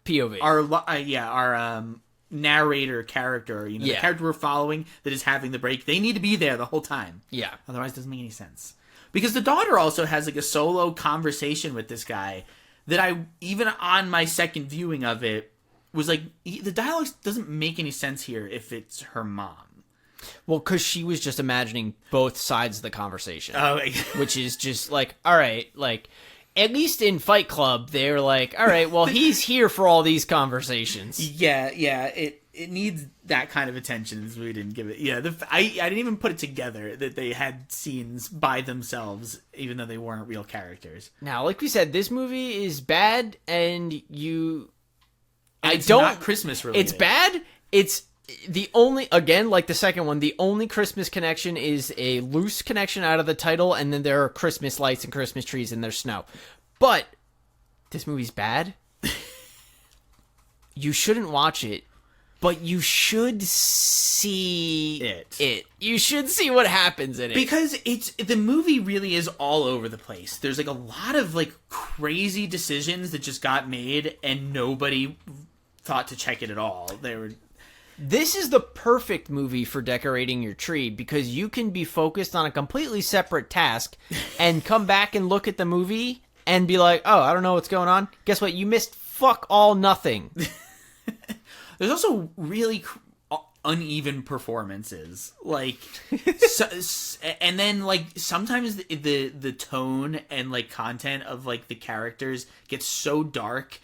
POV. Our narrator character, the character we're following that is having the break, they need to be there the whole time. Yeah. Otherwise it doesn't make any sense. Because the daughter also has like a solo conversation with this guy that I, even on my second viewing of it, was like, the dialogue doesn't make any sense here if it's her mom. Well, because she was just imagining both sides of the conversation. Oh, which is just like, all right, like, at least in Fight Club, they're like, all right, well, he's here for all these conversations. Yeah, it needs that kind of attention. We didn't give it. Yeah, I didn't even put it together that they had scenes by themselves, even though they weren't real characters. Now, like we said, this movie is bad, and it's not Christmas related. It's bad. It's the only, again, like the second one, the only Christmas connection is a loose connection out of the title, and then there are Christmas lights and Christmas trees and there's snow. But this movie's bad. You shouldn't watch it, but you should see it. You should see what happens in it. Because the movie really is all over the place. There's like a lot of like crazy decisions that just got made and nobody thought to check it at all. This is the perfect movie for decorating your tree because you can be focused on a completely separate task and come back and look at the movie and be like, oh, I don't know what's going on. Guess what? You missed fuck all nothing. There's also really uneven performances. Like, and then like sometimes the tone and like content of like the characters gets so dark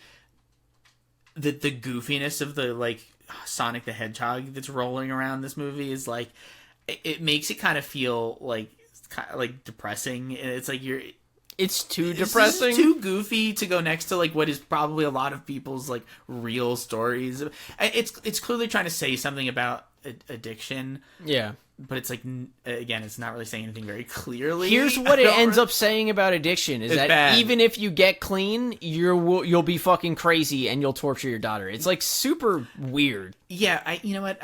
that the goofiness of the like Sonic the Hedgehog that's rolling around this movie is like, it makes it kind of feel like depressing, and it's like it's too depressing, it's too goofy to go next to like what is probably a lot of people's like real stories. It's clearly trying to say something about addiction. Yeah. But it's like, again, it's not really saying anything very clearly. Here's what it ends up saying about addiction is that bad. Even if you get clean, you'll be fucking crazy and you'll torture your daughter. It's like super weird. Yeah, you know what?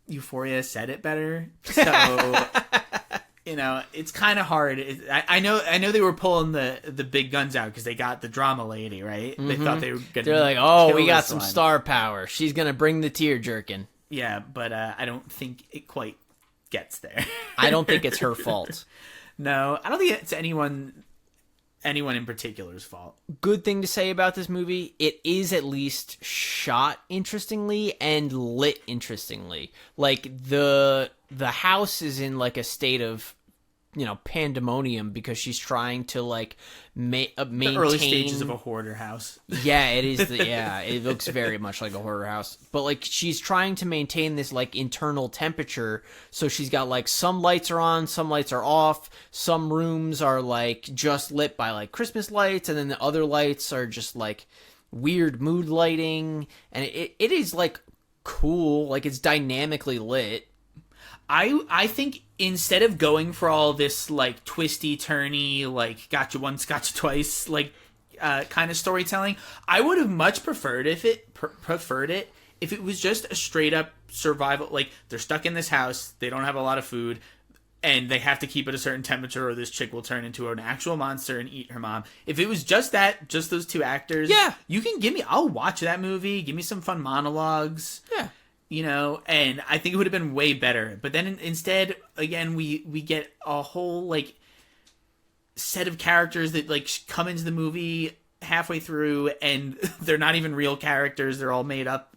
Euphoria said it better. So, it's kind of hard. I know they were pulling the big guns out because they got the drama lady, right? Mm-hmm. They thought they were going to They're like, oh, we got some star power. She's going to bring the tear jerking. Yeah, but I don't think it quite gets there. I don't think it's her fault. No, I don't think it's anyone in particular's fault. Good thing to say about this movie, it is at least shot interestingly and lit interestingly. Like the house is in like a state of, you know, pandemonium because she's trying to like maintain The early stages of a hoarder house. Yeah, it is. It looks very much like a horror house. But like she's trying to maintain this like internal temperature. So she's got like some lights are on, some lights are off. Some rooms are like just lit by like Christmas lights, and then the other lights are just like weird mood lighting. And it is like cool. Like it's dynamically lit. I think instead of going for all this like twisty turny like gotcha once gotcha twice like kind of storytelling, I would have much preferred if it was just a straight up survival. Like they're stuck in this house, they don't have a lot of food, and they have to keep it a certain temperature or this chick will turn into an actual monster and eat her mom. If it was just that, just those two actors, yeah, I'll watch that movie. Give me some fun monologues. Yeah. You know, and I think it would have been way better. But then instead, again, we get a whole, like, set of characters that, like, come into the movie halfway through, and they're not even real characters. They're all made up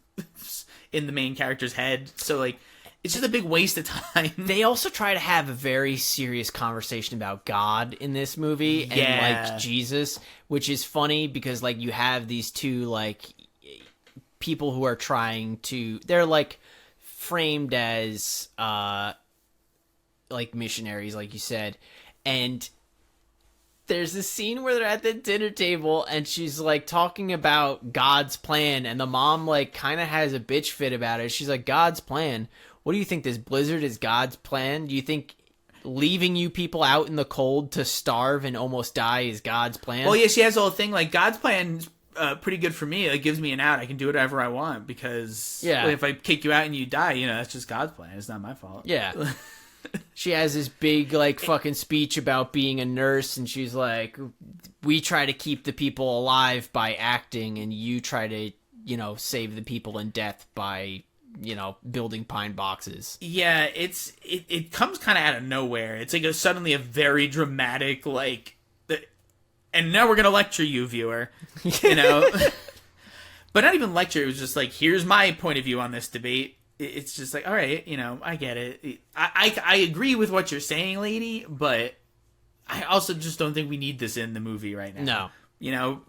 in the main character's head. So, like, it's just a big waste of time. They also try to have a very serious conversation about God in this movie and, like, Jesus, which is funny because, like, you have these two, like, people who are trying to, they're like framed as like missionaries, like you said, and there's this scene where they're at the dinner table and she's like talking about God's plan, and the mom like kind of has a bitch fit about it. She's like, God's plan? What do you think, this blizzard is God's plan? Do you think leaving you people out in the cold to starve and almost die is God's plan? Well, yeah, she has the whole thing like God's plan pretty good for me. It gives me an out. I can do whatever I want because if I kick you out and you die, you know, that's just God's plan. It's not my fault. Yeah. She has this big, like, fucking speech about being a nurse, and she's like, we try to keep the people alive by acting, and you try to, you know, save the people in death by, you know, building pine boxes. Yeah, it comes kind of out of nowhere. It's like suddenly a very dramatic, like, and now we're going to lecture you, viewer, you know? But not even lecture. It was just like, here's my point of view on this debate. It's just like, all right, you know, I get it. I agree with what you're saying, lady, but I also just don't think we need this in the movie right now. No. You know?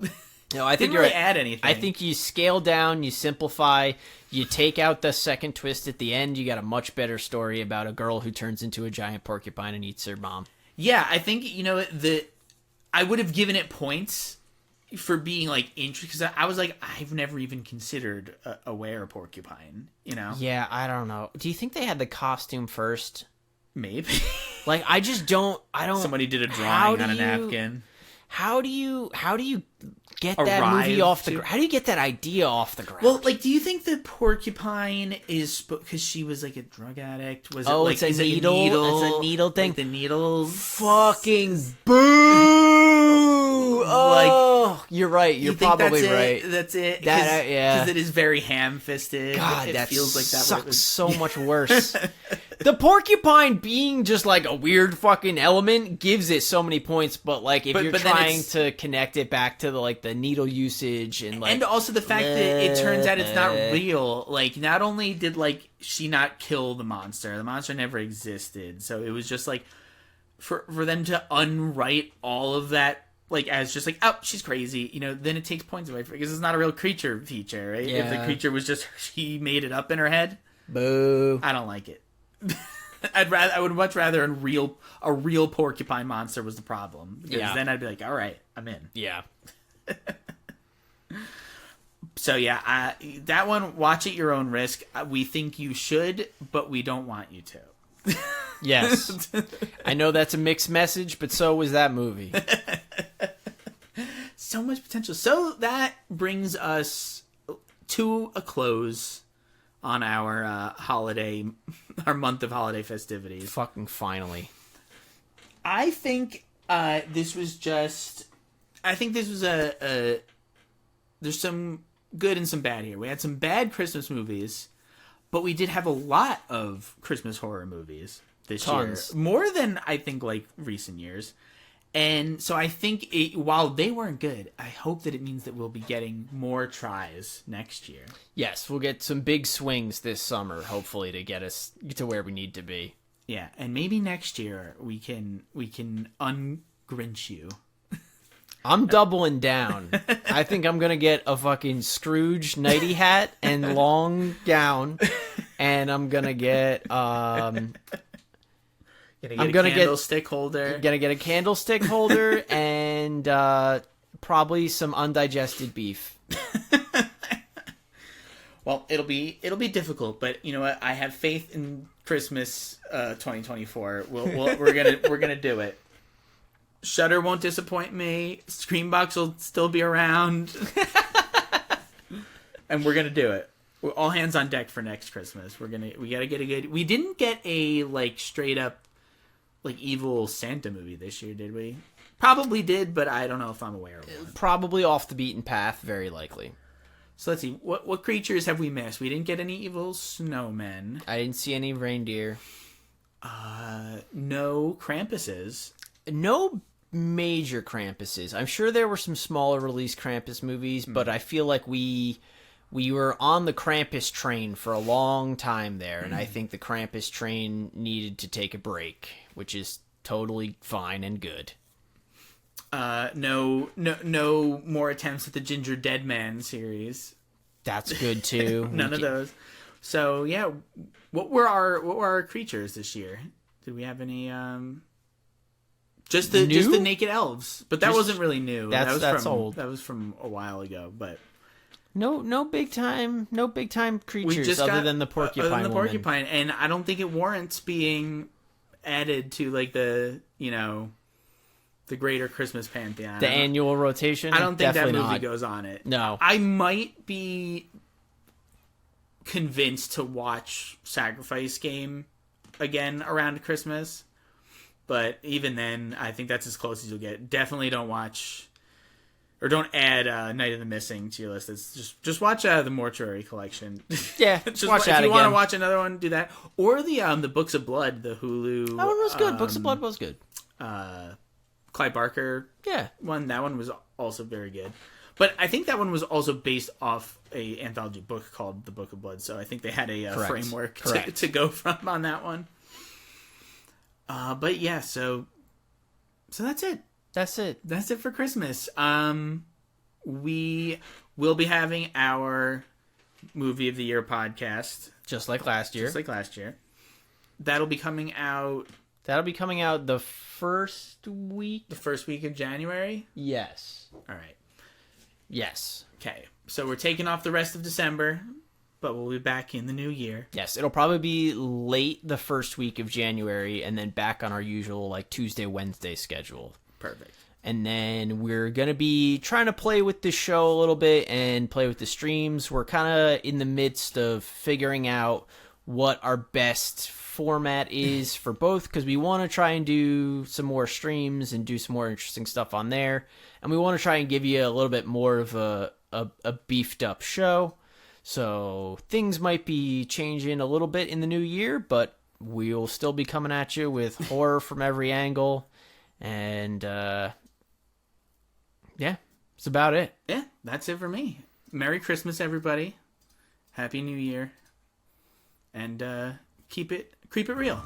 No, I think didn't really add anything. I think you scale down, you simplify, you take out the second twist at the end, you got a much better story about a girl who turns into a giant porcupine and eats her mom. Yeah, I think, you know, I would have given it points for being like interesting, because I was like, I've never even considered a were-porcupine, you know? Yeah, I don't know. Do you think they had the costume first? Maybe. Like, I don't. Somebody did a drawing on a napkin. How do you get that movie off the ground? How do you get that idea off the ground? Well, like, do you think the porcupine is because she was like a drug addict? Was it like, it's a needle? It's a needle thing. Like the needles. Fucking boo! Oh, you're right. You're probably right. That's it. Yeah, because it is very ham-fisted. God, it feels like that sucks so much worse. The porcupine being just like a weird fucking element gives it so many points, but like if you're trying to connect it back to the needle usage and like, and also the fact that it turns out it's not real. Like, not only did like she not kill the monster never existed. So it was just like for them to unwrite all of that, like, as just like, oh, she's crazy, you know, then it takes points away because it's not a real creature feature, right? Yeah. If the creature was just she made it up in her head, boo. I don't like it. I would much rather a real porcupine monster was the problem, because then I'd be like, all right, I'm in. Yeah. So yeah, that one, watch at your own risk. We think you should, but we don't want you to. Yes. I know that's a mixed message, but so was that movie. So much potential. So that brings us to a close on our our month of holiday festivities. Fucking finally. I think this was a there's some good and some bad here. We had some bad Christmas movies, but we did have a lot of Christmas horror movies. this Tons. year, more than I think like recent years. And so I think while they weren't good, I hope that it means that we'll be getting more tries next year. Yes, we'll get some big swings this summer, hopefully, to get us to where we need to be. Yeah, and maybe next year we can ungrinch you. I'm doubling down. I think I'm gonna get a fucking Scrooge nighty hat and long gown, and I'm gonna get I'm gonna get a candlestick holder. Gonna get a candlestick holder and probably some undigested beef. Well, it'll be difficult, but you know what? I have faith in Christmas 2024. We're gonna do it. Shudder won't disappoint me. Screambox will still be around, and we're gonna do it. We're all hands on deck for next Christmas. We gotta get a good. We didn't get a like straight up like evil Santa movie this year, did we? Probably did, but I don't know if I'm aware of one. Probably off the beaten path, very likely. So let's see. What creatures have we missed? We didn't get any evil snowmen. I didn't see any reindeer. No Krampuses. No major Krampuses. I'm sure there were some smaller release Krampus movies, but I feel like we were on the Krampus train for a long time there, and I think the Krampus train needed to take a break, which is totally fine and good. No more attempts at the Ginger Dead Man series. That's good too. None of those. So yeah, what were our creatures this year? Did we have any? Just the naked elves, but that wasn't really new. That's old. That was from a while ago, but no big time creatures other than the porcupine. Porcupine, and I don't think it warrants being added to like the the greater Christmas pantheon. The annual rotation. I don't think Definitely that movie not. goes on it. No, I might be convinced to watch Sacrifice Game again around Christmas. But even then, I think that's as close as you'll get. Definitely don't watch, or don't add Night of the Missing to your list. It's just watch the Mortuary Collection. Yeah, just watch that again. If you want to watch another one, do that. Or the Books of Blood, the Hulu. That one was good. Books of Blood was good. Clive Barker. Yeah, one. That one was also very good. But I think that one was also based off a anthology book called The Book of Blood. So I think they had a framework to go from on that one. But yeah, so that's it. That's it. That's it for Christmas. We will be having our Movie of the Year podcast. Just like last year. That'll be coming out the first week. The first week of January? Yes. All right. Yes. Okay. So we're taking off the rest of December, but we'll be back in the new year. Yes, it'll probably be late the first week of January and then back on our usual like Tuesday, Wednesday schedule. Perfect. And then we're going to be trying to play with the show a little bit and play with the streams. We're kind of in the midst of figuring out what our best format is for both, because we want to try and do some more streams and do some more interesting stuff on there. And we want to try and give you a little bit more of a beefed up show. So things might be changing a little bit in the new year, but we'll still be coming at you with horror from every angle. And yeah, that's about it. Yeah, that's it for me. Merry Christmas, everybody. Happy New Year. And keep it real.